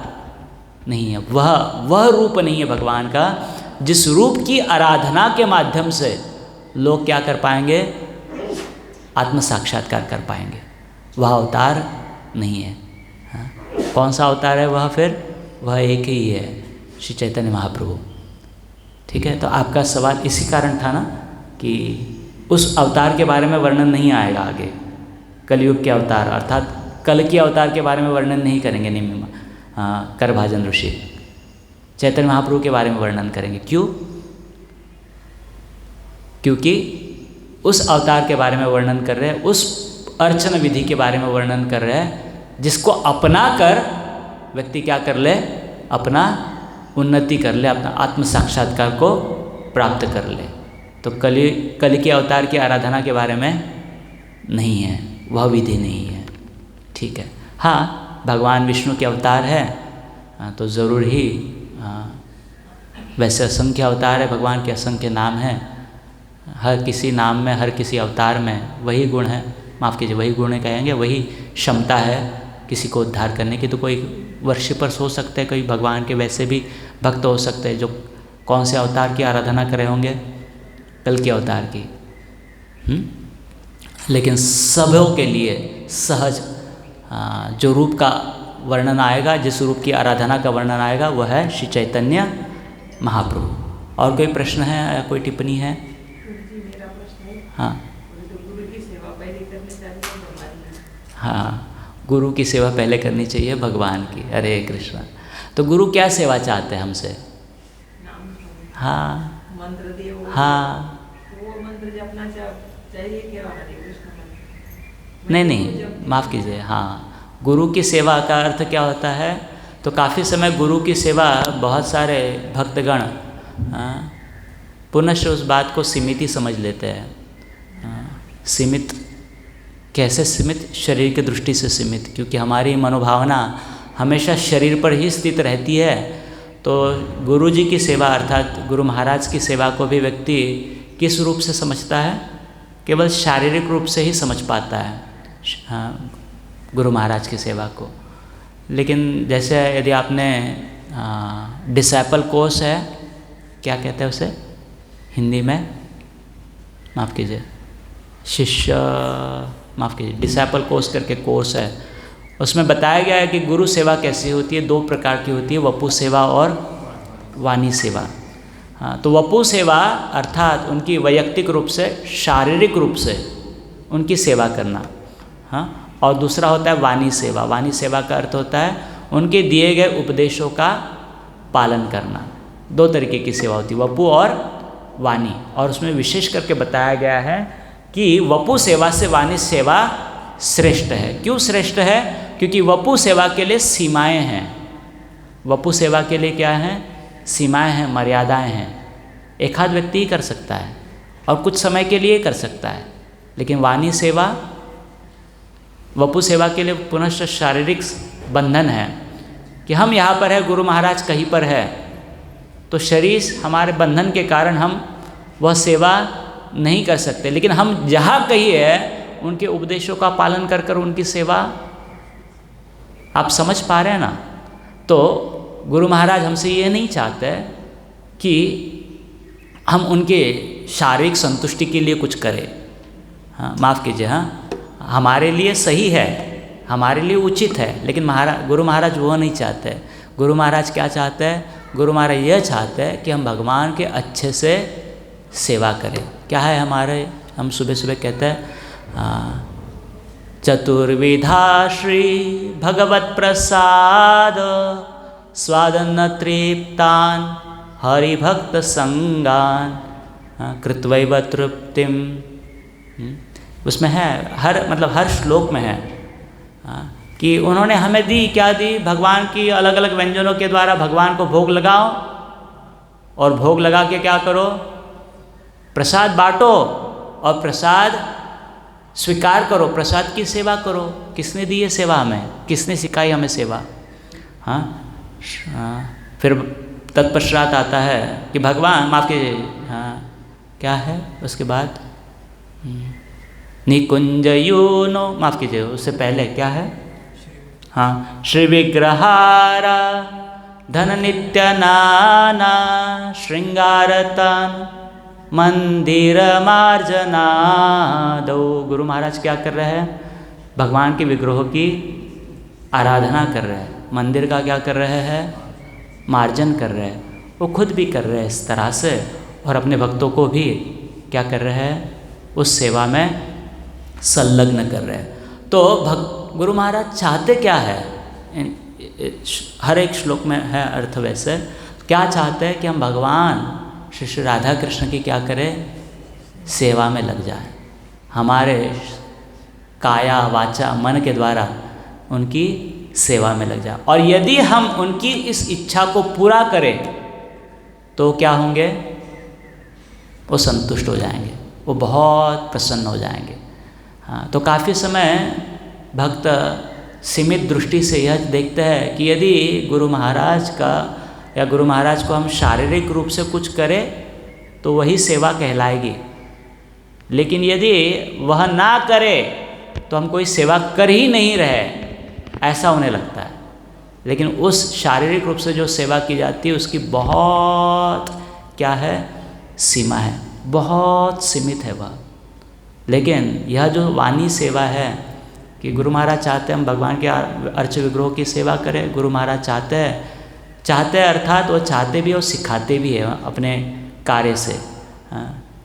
नहीं है। वह रूप नहीं है भगवान का जिस रूप की आराधना के माध्यम से लोग क्या कर पाएंगे, आत्म साक्षात्कार कर पाएंगे। वह अवतार नहीं है। हाँ, कौन सा अवतार है वह, फिर वह एक ही है, श्री चैतन्य महाप्रभु। ठीक है, तो आपका सवाल इसी कारण था ना कि उस अवतार के बारे में वर्णन नहीं आएगा आगे। कलयुग के अवतार अर्थात कल के अवतार के बारे में वर्णन नहीं करेंगे निम्न करभाजन ऋषि, चैतन्य महाप्रभु के बारे में वर्णन करेंगे। क्यों, क्योंकि उस अवतार के बारे में वर्णन कर रहे हैं, उस अर्चन विधि के बारे में वर्णन कर रहे हैं, जिसको अपना कर व्यक्ति क्या कर ले, अपना उन्नति कर ले, अपना आत्म साक्षात्कार को प्राप्त कर ले। तो कल के अवतार की आराधना के बारे में नहीं है, वह विधि नहीं है। ठीक है, हाँ, भगवान विष्णु के अवतार है, तो ज़रूर ही, वैसे असंख्य अवतार है भगवान के, असंख्य नाम हैं। हर किसी नाम में, हर किसी अवतार में वही गुण है, माफ़ कीजिए, वही गुण कहेंगे, वही क्षमता है किसी को उद्धार करने की। तो कोई वर्शिपर्स हो सकते हैं, कोई भगवान के वैसे भी भक्त हो सकते हैं जो कौन से अवतार की आराधना करे होंगे, कल के अवतार की। लेकिन सबों के लिए सहज जो रूप का वर्णन आएगा, जिस रूप की आराधना का वर्णन आएगा, वह है श्री चैतन्य महाप्रभु। और कोई प्रश्न है या कोई टिप्पणी है? हाँ तो गुरु की सेवा पहले करनी चाहिए भगवान की। हाँ, गुरु की सेवा पहले करनी चाहिए भगवान की। हरे कृष्णा। तो गुरु क्या सेवा चाहते हैं हमसे? नाम हाँ मंत्र दिए हाँ, वो मंत्र जपना चाहिए क्या? हरे कृष्ण मंत्र नहीं नहीं, माफ़ कीजिए। हाँ, गुरु की सेवा का अर्थ क्या होता है? तो काफ़ी समय गुरु की सेवा बहुत सारे भक्तगण पुनः उस बात को सीमित ही समझ लेते हैं। सीमित कैसे? सीमित शरीर की दृष्टि से सीमित, क्योंकि हमारी मनोभावना हमेशा शरीर पर ही स्थित रहती है। तो गुरु जी की सेवा अर्थात गुरु महाराज की सेवा को भी व्यक्ति किस रूप से समझता है? केवल शारीरिक रूप से ही समझ पाता है, हाँ, गुरु महाराज की सेवा को। लेकिन जैसे यदि आपने डिसाइपल कोर्स है, क्या कहते हैं उसे हिंदी में? माफ़ कीजिए, शिष्य, माफ़ कीजिए, डिसाइपल कोर्स करके कोर्स है, उसमें बताया गया है कि गुरु सेवा कैसी होती है। 2 प्रकार की होती है, वपु सेवा और वाणी सेवा। हाँ, तो वपु सेवा अर्थात उनकी वैयक्तिक रूप से, शारीरिक रूप से उनकी सेवा करना, हाँ, और दूसरा होता है वाणी सेवा। वाणी सेवा का अर्थ होता है उनके दिए गए उपदेशों का पालन करना। 2 तरीके की सेवा होती है, वपु और वाणी। और उसमें विशेष करके बताया गया है कि वपु सेवा से वाणी सेवा श्रेष्ठ है। क्यों श्रेष्ठ है? क्योंकि वपु सेवा के लिए सीमाएं हैं। वपु सेवा के लिए क्या है? सीमाएं हैं, मर्यादाएं हैं। एक आध व्यक्ति ही कर सकता है और कुछ समय के लिए कर सकता है। लेकिन वाणी सेवा, वपु सेवा के लिए पुनश्च शारीरिक बंधन है कि हम यहाँ पर है, गुरु महाराज कहीं पर है, तो शरीर हमारे बंधन के कारण हम वह सेवा नहीं कर सकते। लेकिन हम जहाँ कहीं है उनके उपदेशों का पालन कर कर उनकी सेवा, आप समझ पा रहे हैं ना? तो गुरु महाराज हमसे ये नहीं चाहते कि हम उनके शारीरिक संतुष्टि के लिए कुछ करें। हाँ, माफ़ कीजिए, हाँ, हमारे लिए सही है, हमारे लिए उचित है, लेकिन गुरु महाराज वो नहीं चाहते। गुरु महाराज क्या चाहते हैं? गुरु महाराज यह चाहते हैं कि हम भगवान के अच्छे से सेवा करें। क्या है हमारे, हम सुबह सुबह कहते हैं चतुर्विधा श्री भगवत प्रसाद स्वादन्न तृप्तान हरिभक्त संगान कृत्वैव तृप्तिम। उसमें है, हर श्लोक में है कि उन्होंने हमें दी, क्या दी? भगवान की अलग अलग व्यंजनों के द्वारा भगवान को भोग लगाओ, और भोग लगा के क्या करो? प्रसाद बांटो और प्रसाद स्वीकार करो, प्रसाद की सेवा करो। किसने दी ये सेवा हमें? किसने सिखाई हमें सेवा? हाँ, फिर तत्पश्चात आता है कि भगवान, माफ़ कीजिए, हाँ, क्या है उसके बाद? निकुंजयूनो, माफ़ कीजिए, उससे पहले क्या है? हाँ, श्री विग्रहारा धन नित्य नाना श्रृंगारतन मंदिर मार्जना दो। गुरु महाराज क्या कर रहे हैं? भगवान के विग्रहों की आराधना कर रहे हैं, मंदिर का क्या कर रहे हैं? मार्जन कर रहे हैं। वो खुद भी कर रहे हैं इस तरह से, और अपने भक्तों को भी क्या कर रहे हैं? उस सेवा में संलग्न कर रहे हैं। तो गुरु महाराज चाहते क्या है? हर एक श्लोक में है अर्थ। वैसे क्या चाहते हैं? कि हम भगवान श्री राधा कृष्ण की क्या करें? सेवा में लग जाए, हमारे काया वाचा मन के द्वारा उनकी सेवा में लग जाए। और यदि हम उनकी इस इच्छा को पूरा करें तो क्या होंगे? वो संतुष्ट हो जाएंगे, वो बहुत प्रसन्न हो जाएंगे। हाँ, तो काफ़ी समय भक्त सीमित दृष्टि से यह देखते हैं कि यदि गुरु महाराज का या गुरु महाराज को हम शारीरिक रूप से कुछ करें तो वही सेवा कहलाएगी, लेकिन यदि वह ना करे तो हम कोई सेवा कर ही नहीं रहे, ऐसा उन्हें लगता है। लेकिन उस शारीरिक रूप से जो सेवा की जाती है उसकी बहुत क्या है? सीमा है, बहुत सीमित है वह। लेकिन यह जो वाणी सेवा है कि गुरु महाराज चाहते हैं हम भगवान के अर्च विग्रहों की सेवा करें। गुरु महाराज चाहते हैं अर्थात वो चाहते भी और सिखाते भी हैं अपने कार्य से।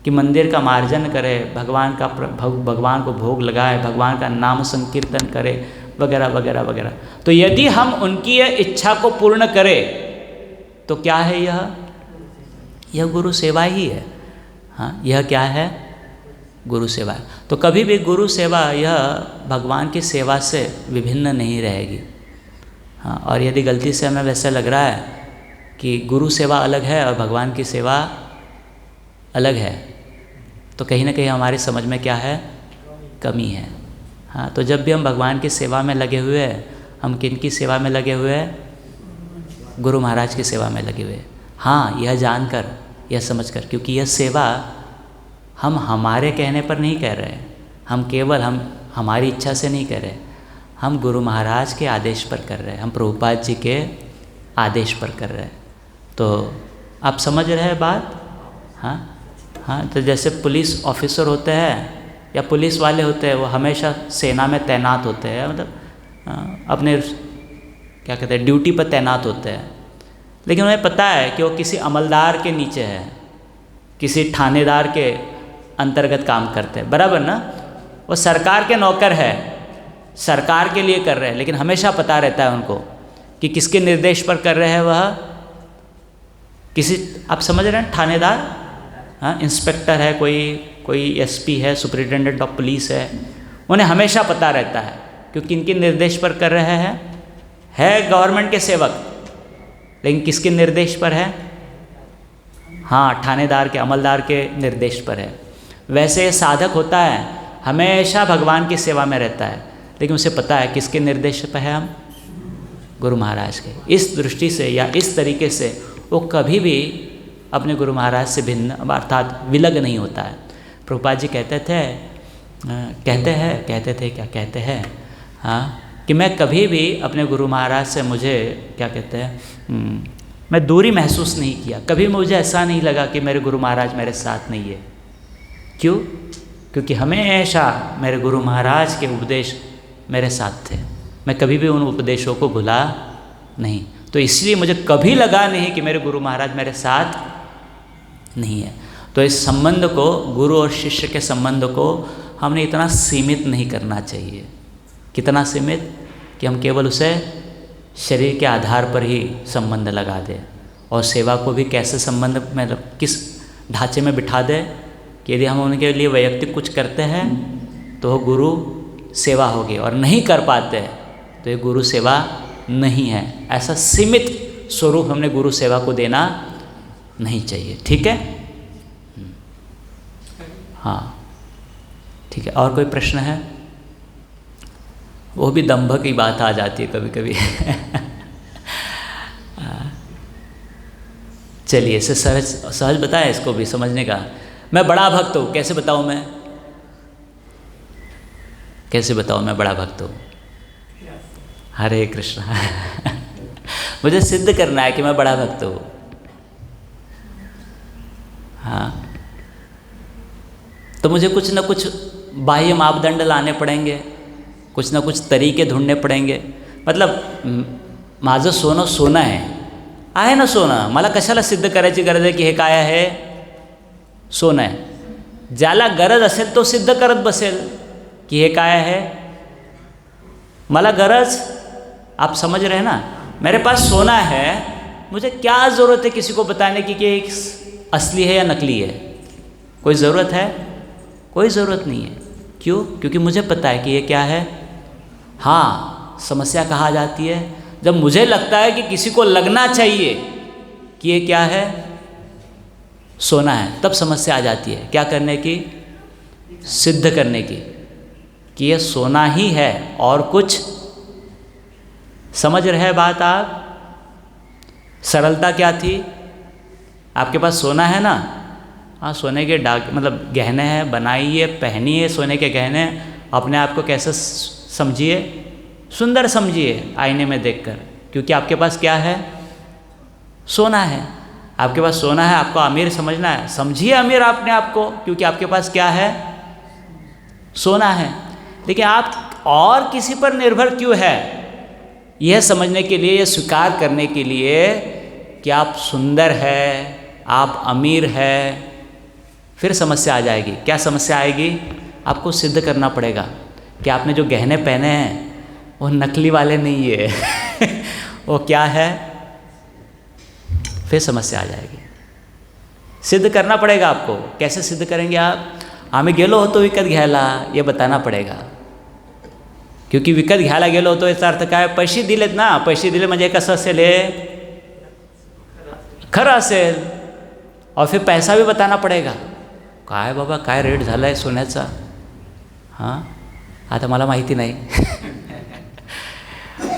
कि मंदिर का मार्जन करे, भगवान को भोग लगाए, भगवान का नाम संकीर्तन करे, वगैरह वगैरह वगैरह। तो यदि हम उनकी यह इच्छा को पूर्ण करें तो क्या है यह गुरु सेवा ही है। हाँ, यह क्या है? गुरु सेवा है। तो कभी भी गुरु सेवा यह भगवान की सेवा से विभिन्न नहीं रहेगी। हाँ, और यदि गलती से हमें वैसे लग रहा है कि गुरु सेवा अलग है और भगवान की सेवा अलग है, तो कहीं ना कहीं हमारी समझ में क्या है? कमी है। हाँ, तो जब भी हम भगवान की सेवा में लगे हुए हैं, हम किन की सेवा में लगे हुए हैं? गुरु महाराज की सेवा में लगे हुए हैं। हाँ, यह जानकर, यह समझकर, क्योंकि यह सेवा हम हमारे कहने पर नहीं कर रहे हैं, हम केवल हमारी इच्छा से नहीं कर रहे, हम गुरु महाराज के आदेश पर कर रहे हैं, हम प्रभुपाद जी के आदेश पर कर रहे हैं। तो आप समझ रहे हैं बात? हाँ हाँ, तो जैसे पुलिस ऑफिसर होते हैं या पुलिस वाले होते हैं, वो हमेशा सेना में तैनात होते हैं, मतलब अपने क्या कहते हैं, ड्यूटी पर तैनात होते हैं, लेकिन उन्हें पता है कि वो किसी अमलदार के नीचे है, किसी थानेदार के अंतर्गत काम करते हैं, बराबर ना? वो सरकार के नौकर है, सरकार के लिए कर रहे हैं, लेकिन हमेशा पता रहता है उनको कि किसके निर्देश पर कर रहे हैं वह किसी, आप समझ रहे हैं, थानेदार, हाँ, इंस्पेक्टर है, कोई एसपी है, सुपरिटेंडेंट ऑफ पुलिस है, उन्हें हमेशा पता रहता है क्योंकि इनके निर्देश पर कर रहे हैं, है गवर्नमेंट के सेवक, लेकिन किसके निर्देश पर है? हाँ, थानेदार के, अमलदार के निर्देश पर है। वैसे ये साधक होता है, हमेशा भगवान की सेवा में रहता है, लेकिन उसे पता है किसके निर्देश पर है हम? गुरु महाराज के। इस दृष्टि से या इस तरीके से वो कभी भी अपने गुरु महाराज से भिन्न अर्थात विलग नहीं होता है। प्रभुपाद जी कहते हैं हाँ, कि मैं कभी भी अपने गुरु महाराज से, मुझे क्या कहते हैं, मैं दूरी महसूस नहीं किया, कभी मुझे ऐसा नहीं लगा कि मेरे गुरु महाराज मेरे साथ नहीं है। क्यों? क्योंकि हमेशा मेरे गुरु महाराज के उपदेश मेरे साथ थे, मैं कभी भी उन उपदेशों को भुला नहीं। तो इसलिए मुझे कभी लगा नहीं कि मेरे गुरु महाराज मेरे साथ नहीं है। तो इस संबंध को, गुरु और शिष्य के संबंध को हमने इतना सीमित नहीं करना चाहिए। कितना सीमित? कि हम केवल उसे शरीर के आधार पर ही संबंध लगा दें, और सेवा को भी कैसे संबंध में, किस ढांचे में बिठा दें कि यदि हम उनके लिए वैयक्तिक कुछ करते हैं तो वो गुरु सेवा होगी, और नहीं कर पाते तो ये गुरु सेवा नहीं है। ऐसा सीमित स्वरूप हमने गुरु सेवा को देना नहीं चाहिए। ठीक है? हाँ, ठीक है। और कोई प्रश्न है? वो भी दंभ की बात आ जाती है कभी कभी। चलिए, इसे सहज बताएं, इसको भी समझने का। मैं बड़ा भक्त हूँ, कैसे बताऊँ मैं? कैसे बताऊँ मैं बड़ा भक्त हूँ? हरे कृष्ण। मुझे सिद्ध करना है कि मैं बड़ा भक्त हूँ। हाँ, तो मुझे कुछ ना कुछ बाह्य मापदंड लाने पड़ेंगे, कुछ ना कुछ तरीके ढूंढने पडेंगे। मतलब माझं सोनं सोनं आहे ना सोनं, मला कशाला सिद्ध करायची गरज आहे की हे काय आहे? सोनं आहे। ज्याला गरज असेल तो सिद्ध करत बसेल कि हे काय आहे। मला गरज, आप समझ रहे हैं ना, मेरे पास सोना है, मुझे क्या ज़रूरत है किसी को बताने की कि असली है या नकली है? कोई ज़रूरत है? कोई ज़रूरत नहीं है। क्यों? क्योंकि मुझे पता है कि ये क्या है। हाँ, समस्या कहाँ जाती है? जब मुझे लगता है कि किसी को लगना चाहिए कि ये क्या है, सोना है, तब समस्या आ जाती है। क्या करने की? सिद्ध करने की कि ये सोना ही है और कुछ। समझ रहे बात आप? सरलता क्या थी? आपके पास सोना है ना, हाँ, सोने के मतलब गहने हैं, बनाइए, पहनिए सोने के गहने। अपने आप को कैसे समझिए? सुंदर समझिए आईने में देखकर, क्योंकि आपके पास क्या है? सोना है। आपके पास सोना है, आपको अमीर समझना है, समझिए अमीर अपने आप को, क्योंकि आपके पास क्या है? सोना है। लेकिन आप और किसी पर निर्भर क्यों है? यह समझने के लिए, यह स्वीकार करने के लिए कि आप सुंदर है, आप अमीर है, फिर समस्या आ जाएगी। क्या समस्या आएगी? आपको सिद्ध करना पड़ेगा कि आपने जो गहने पहने हैं वो नकली वाले नहीं है वो क्या है? फिर समस्या आ जाएगी। सिद्ध करना पड़ेगा आपको। कैसे सिद्ध करेंगे आप? आम्ही गेलो होतो विकत घ्यायला, ये बताना पड़ेगा। क्योंकि विकत घ्यायला गेलो होतो याचा अर्थ काय? पैसे दिलेत ना, पैसे दिले म्हणजे कसं असेल हे? खरं असेल। और फिर पैसा भी बताना पड़ेगा। काय बाबा काय रेट झाला आहे सोन्याचा? हां आता मला माहिती नाही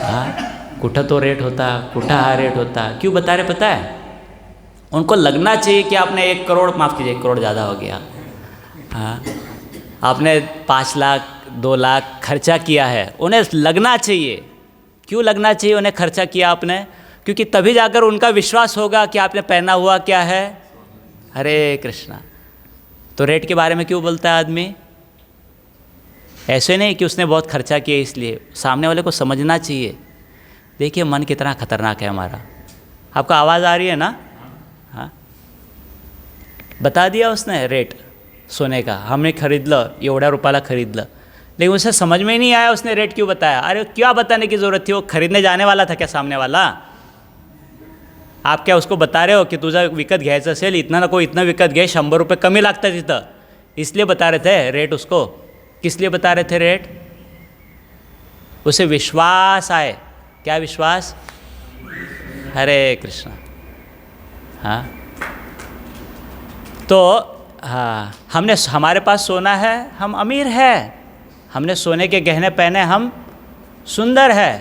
हाँ कुठं तो रेट होता, कुठं हा रेट होता, क्यों बता रहे पता है? उनको लगना चाहिए कि आपने 1 करोड़, माफ़ कीजिए 1 करोड़ ज़्यादा हो गया, हाँ आपने 5 लाख 2 लाख खर्चा किया है, उन्हें लगना चाहिए। क्यों लगना चाहिए उन्हें खर्चा किया आपने? क्योंकि तभी जाकर उनका विश्वास होगा कि आपने पहना हुआ क्या है। हरे कृष्णा। तो रेट के बारे में क्यों बोलता है आदमी? ऐसे नहीं कि उसने बहुत खर्चा किया इसलिए, सामने वाले को समझना चाहिए। देखिए मन कितना खतरनाक है हमारा। आपको आवाज़ आ रही है ना? हाँ बता दिया उसने रेट सोने का, हमने खरीदलं एवढ्या रुपयाला खरीदलं, लेकिन उसे समझ में ही नहीं आया उसने रेट क्यों बताया। अरे क्या बताने की ज़रूरत थी? वो खरीदने जाने वाला था क्या सामने वाला? आप क्या उसको बता रहे हो की तुझा विकत घ्यायचं असेल इतना नको इतना विकत घे, 100 रुपये कमी लागतात तिथं, इसलिए बता रहे थे रेट उसको? किस लिए बता रहे थे रेट? उसे विश्वास आए। क्या विश्वास? हरे कृष्णा। हाँ तो हाँ हमने, हमारे पास सोना है, हम अमीर है, हमने सोने के गहने पहने, हम सुंदर है,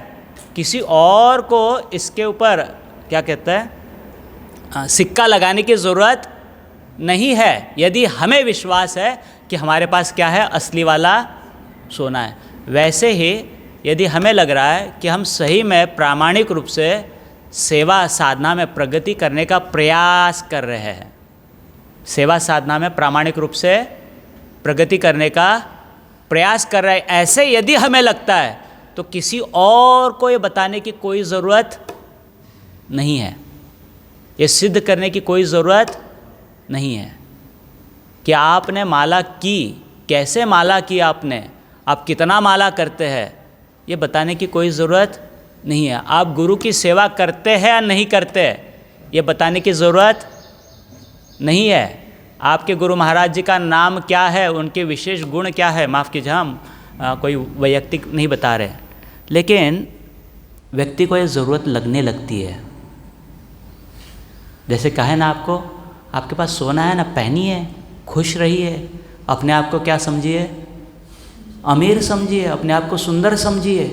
किसी और को इसके ऊपर क्या कहते हैं सिक्का लगाने की ज़रूरत नहीं है। यदि हमें विश्वास है कि हमारे पास क्या है? असली वाला सोना है। वैसे ही यदि हमें लग रहा है कि हम सही में प्रामाणिक रूप से सेवा साधना में प्रगति करने का प्रयास कर रहे हैं, सेवा साधना में प्रामाणिक रूप से प्रगति करने का प्रयास कर रहे हैं, ऐसे यदि हमें लगता है तो किसी और को ये बताने की कोई ज़रूरत नहीं है, ये सिद्ध करने की कोई ज़रूरत नहीं है कि आपने माला की, कैसे माला की आपने, आप कितना माला करते हैं, ये बताने की कोई ज़रूरत नहीं है। आप गुरु की सेवा करते हैं या नहीं करते, ये बताने की ज़रूरत नहीं है। आपके गुरु महाराज जी का नाम क्या है, उनके विशेष गुण क्या है, माफ़ कीजिए हम कोई वैयक्तिक नहीं बता रहे, लेकिन व्यक्ति को ये ज़रूरत लगने लगती है। जैसे कहे ना आपको, आपके पास सोना है ना, पहनिए, खुश रहिए, अपने आप को क्या समझिए? अमीर समझिए, अपने आप को सुंदर समझिए।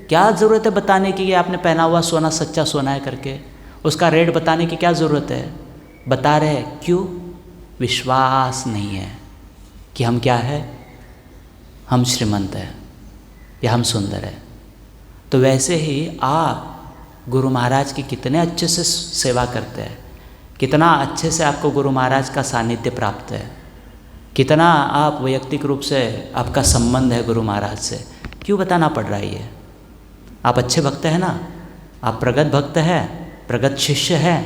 क्या ज़रूरत है बताने की कि आपने पहना हुआ सोना सच्चा सोना है करके? उसका रेट बताने की क्या ज़रूरत है? बता रहे हैं क्यों? विश्वास नहीं है कि हम क्या है, हम श्रीमंत हैं या हम सुंदर हैं। तो वैसे ही आप गुरु महाराज की कितने अच्छे से सेवा करते हैं, कितना अच्छे से आपको गुरु महाराज का सानिध्य प्राप्त है, कितना आप वैयक्तिक रूप से आपका संबंध है गुरु महाराज से, क्यों बताना पड़ रहा है ये? आप अच्छे भक्त हैं ना, आप प्रगत भक्त हैं, प्रगत शिष्य हैं,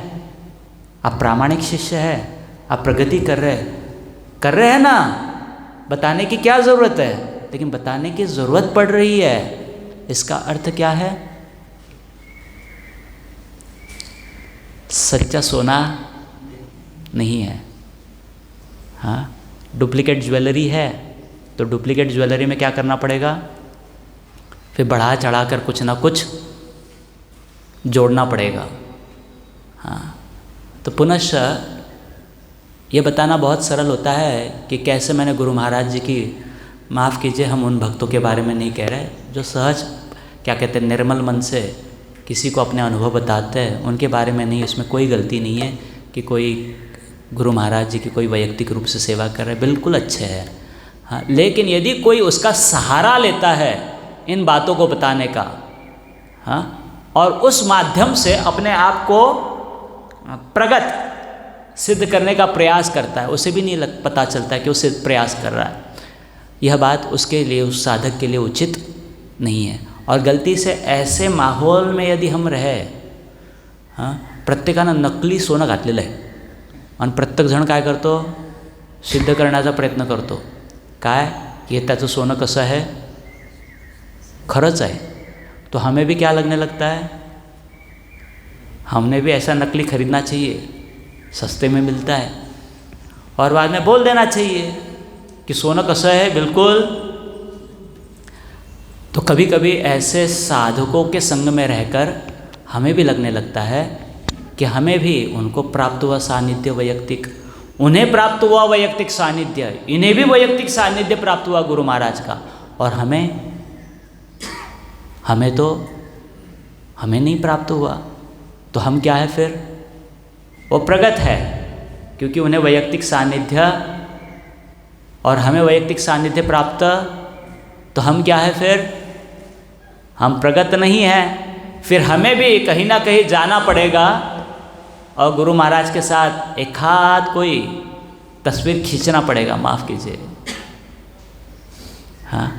आप प्रामाणिक शिष्य हैं, आप प्रगति कर रहे हैं ना। बताने की क्या ज़रूरत है? लेकिन बताने की ज़रूरत पड़ रही है, इसका अर्थ क्या है? सच्चा सोना नहीं है। हाँ डुप्लीकेट ज्वेलरी है, तो डुप्लीकेट ज्वेलरी में क्या करना पड़ेगा? फिर बढ़ा चढ़ा कर कुछ ना कुछ जोड़ना पड़ेगा। हाँ तो पुनश्च ये बताना बहुत सरल होता है कि कैसे मैंने गुरु महाराज जी की, माफ़ कीजिए हम उन भक्तों के बारे में नहीं कह रहे जो सहज क्या कहते हैं निर्मल मन से किसी को अपने अनुभव बताते हैं, उनके बारे में नहीं। इसमें कोई गलती नहीं है कि कोई गुरु महाराज जी की कोई वैयक्तिक रूप से सेवा कर रहे हैं, बिल्कुल अच्छे हैं। हाँ लेकिन यदि कोई उसका सहारा लेता है इन बातों को बताने का, हाँ और उस माध्यम से अपने आप को प्रगत सिद्ध करने का प्रयास करता है, उसे भी नहीं पता चलता है कि उसे प्रयास कर रहा है। यह बात उसके लिए, उस साधक के लिए उचित नहीं है। और गलती से ऐसे माहौल में यदि हम रहे, हाँ प्रत्येकानं नकली सोनं घातलेलं आहे आणि प्रत्येक जण काय करतो, सिद्ध करण्याचा प्रयत्न करतो. काय हे त्याचं सोनं कसं आहे, खरंच आहे. तो हमें भी क्या लगने लगता है, हमने भी ऐसा नकली खरीदना चाहिए, सस्ते में मिलता है, और बाद में बोल देना चाहिए कि सोना कसं है बिल्कुल. तो कभी कभी ऐसे साधकों के संग में रहकर हमें भी लगने लगता है कि हमें भी उनको प्राप्त हुआ सानिध्य वैयक्तिक, उन्हें प्राप्त हुआ वैयक्तिक सानिध्य, इन्हें भी वैयक्तिक सानिध्य प्राप्त हुआ गुरु महाराज का, और हमें नहीं प्राप्त हुआ. तो हम क्या है फिर, वो प्रगत है क्योंकि उन्हें वैयक्तिक सानिध्य और हमें वैयक्तिक सानिध्य प्राप्त, तो हम क्या है फिर, हम प्रगत नहीं हैं. फिर हमें भी कहीं ना कहीं जाना पड़ेगा और गुरु महाराज के साथ एक हाथ कोई तस्वीर खींचना पड़ेगा, माफ़ कीजिए, हाँ,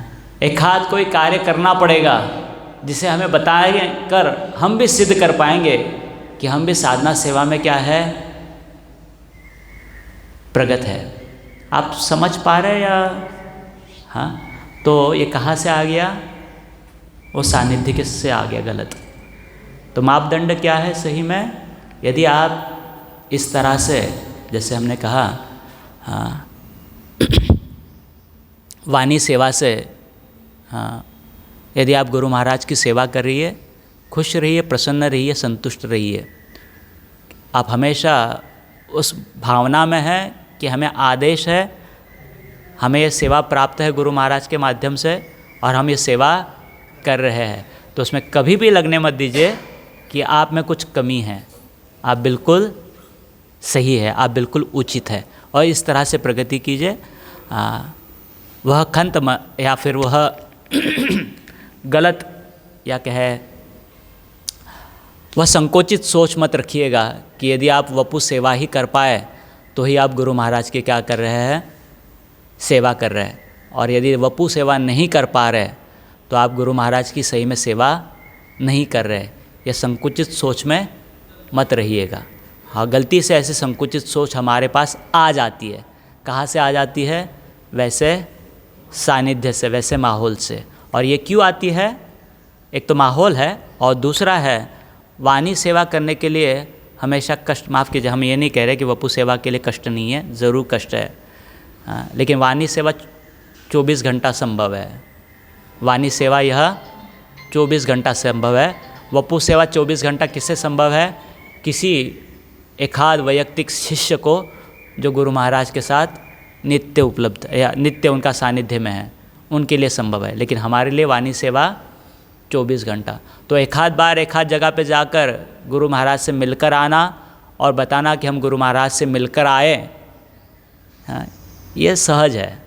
एक हाथ कोई कार्य करना पड़ेगा जिसे हमें बताएंगे कर हम भी सिद्ध कर पाएंगे कि हम भी साधना सेवा में क्या है, प्रगत है. आप समझ पा रहे या? हाँ. तो ये कहाँ से आ गया, वो सानिध्य के से आ गया गलत. तो मापदंड क्या है सही में, यदि आप इस तरह से, जैसे हमने कहा, हाँ, वाणी सेवा से, हाँ, यदि आप गुरु महाराज की सेवा कर रही है, खुश रहिए, प्रसन्न रहिए, संतुष्ट रहिए. आप हमेशा उस भावना में हैं कि हमें आदेश है, हमें ये सेवा प्राप्त है गुरु महाराज के माध्यम से और हम ये सेवा कर रहे हैं. तो उसमें कभी भी लगने मत दीजिए कि आप में कुछ कमी है. आप बिल्कुल सही है, आप बिल्कुल उचित है, और इस तरह से प्रगति कीजिए. वह खंत या फिर वह गलत या कहे वह संकोचित सोच मत रखिएगा कि यदि आप वपु सेवा ही कर पाए तो ही आप गुरु महाराज के क्या कर रहे हैं, सेवा कर रहे हैं. और यदि वपु सेवा नहीं कर पा रहे तो आप गुरु महाराज की सही में सेवा नहीं कर रहे. यह संकुचित सोच में मत रहिएगा. हाँ, गलती से ऐसे संकुचित सोच हमारे पास आ जाती है. कहाँ से आ जाती है, वैसे सानिध्य से, वैसे माहौल से. और ये क्यों आती है, एक तो माहौल है और दूसरा है वाणी सेवा करने के लिए हमेशा कष्ट, माफ़ कीजिए, हम ये नहीं कह रहे कि वपु सेवा के लिए कष्ट नहीं है, ज़रूर कष्ट है. हाँ, लेकिन वाणी सेवा 24 घंटा संभव है. वाणी सेवा यह 24 घंटा संभव है. वपु सेवा 24 घंटा किससे संभव है, किसी एकाध वैयक्तिक शिष्य को जो गुरु महाराज के साथ नित्य उपलब्ध या नित्य उनका सानिध्य में है, उनके लिए संभव है. लेकिन हमारे लिए वाणी सेवा 24 घंटा. तो एक आध बार एक आध जगह पे जाकर गुरु महाराज से मिलकर आना और बताना कि हम गुरु महाराज से मिलकर आए, हाँ, ये सहज है.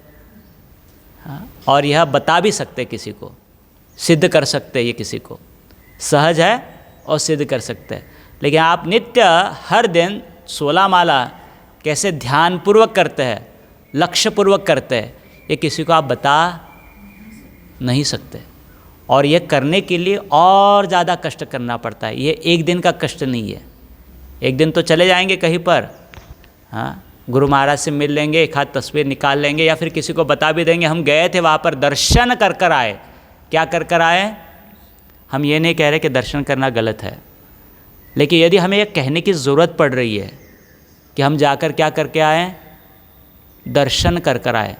हाँ, और यह बता भी सकते किसी को, सिद्ध कर सकते ये किसी को, सहज है और सिद्ध कर सकते हैं. लेकिन आप नित्य हर दिन 16 माला कैसे ध्यानपूर्वक करते हैं, लक्ष्यपूर्वक करते हैं, ये किसी को आप बता नहीं सकते. और ये करने के लिए और ज़्यादा कष्ट करना पड़ता है. ये एक दिन का कष्ट नहीं है. एक दिन तो चले जाएंगे कहीं पर, हाँ, गुरु महाराज से मिल लेंगे, एक हाथ तस्वीर निकाल लेंगे, या फिर किसी को बता भी देंगे हम गए थे वहाँ पर, दर्शन कर कर आए. क्या कर कर आए, हम ये नहीं कह रहे कि दर्शन करना गलत है, लेकिन यदि हमें ये कहने की ज़रूरत पड़ रही है कि हम जाकर क्या करके आए, दर्शन कर कर आए,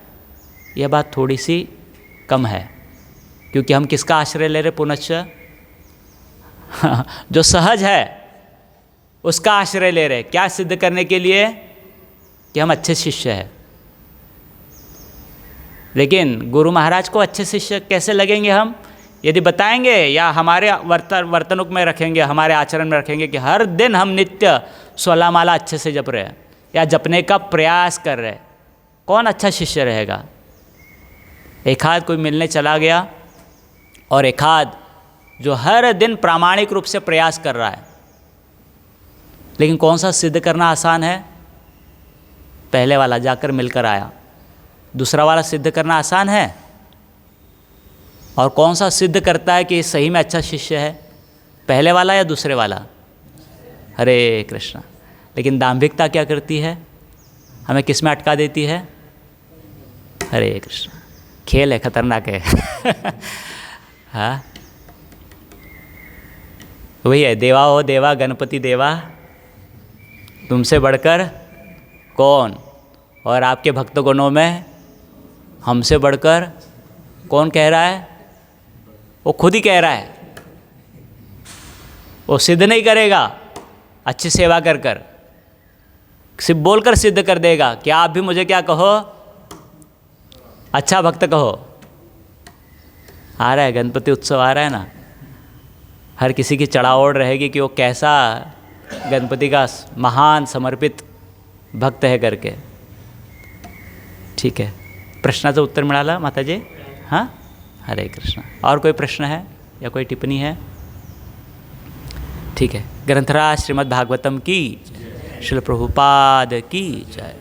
यह बात थोड़ी सी कम है. क्योंकि हम किसका आश्रय ले रहे, पुनश्च जो सहज है उसका आश्रय ले रहे. क्या सिद्ध करने के लिए, कि हम अच्छे शिष्य हैं. लेकिन गुरु महाराज को अच्छे शिष्य कैसे लगेंगे हम, यदि बताएंगे या हमारे वर्तनुक में रखेंगे, हमारे आचरण में रखेंगे कि हर दिन हम नित्य 16 माला अच्छे से जप रहे हैं या जपने का प्रयास कर रहे हैं. कौन अच्छा शिष्य रहेगा? एक आध कोई मिलने चला गया और एक आध जो हर दिन प्रामाणिक रूप से प्रयास कर रहा है. लेकिन कौन सा सिद्ध करना आसान है? पहले वाला जाकर मिलकर आया. दूसरा वाला सिद्ध करना आसान है? और कौन सा सिद्ध करता है कि सही में अच्छा शिष्य है, पहले वाला या दूसरे वाला? हरे कृष्णा. लेकिन दाम्भिकता क्या करती है, हमें किस में अटका देती है? हरे कृष्ण। खेल है, खतरनाक है। हाँ, वही है, देवा हो देवा गणपति देवा, तुमसे बढ़कर कौन, और आपके भक्तगणों में हमसे बढ़कर कौन कह रहा है? वो खुद ही कह रहा है। वो सिद्ध नहीं करेगा, अच्छी सेवा कर कर, सिर्फ बोलकर सिद्ध कर देगा कि आप भी मुझे क्या कहो, अच्छा भक्त कहो। आ रहा है गणपति उत्सव, आ रहा है ना, हर किसी की चढ़ाओड़ रहेगी कि वो कैसा गणपति का महान समर्पित भक्त है करके। ठीक है, प्रश्नाचं उत्तर मिळालं माताजी? हां, हरे कृष्ण। और कोई प्रश्न है या कोई टिप्पणी है? ठीक है, ग्रंथराज श्रीमद् भागवतम की, श्रील प्रभुपाद की जय।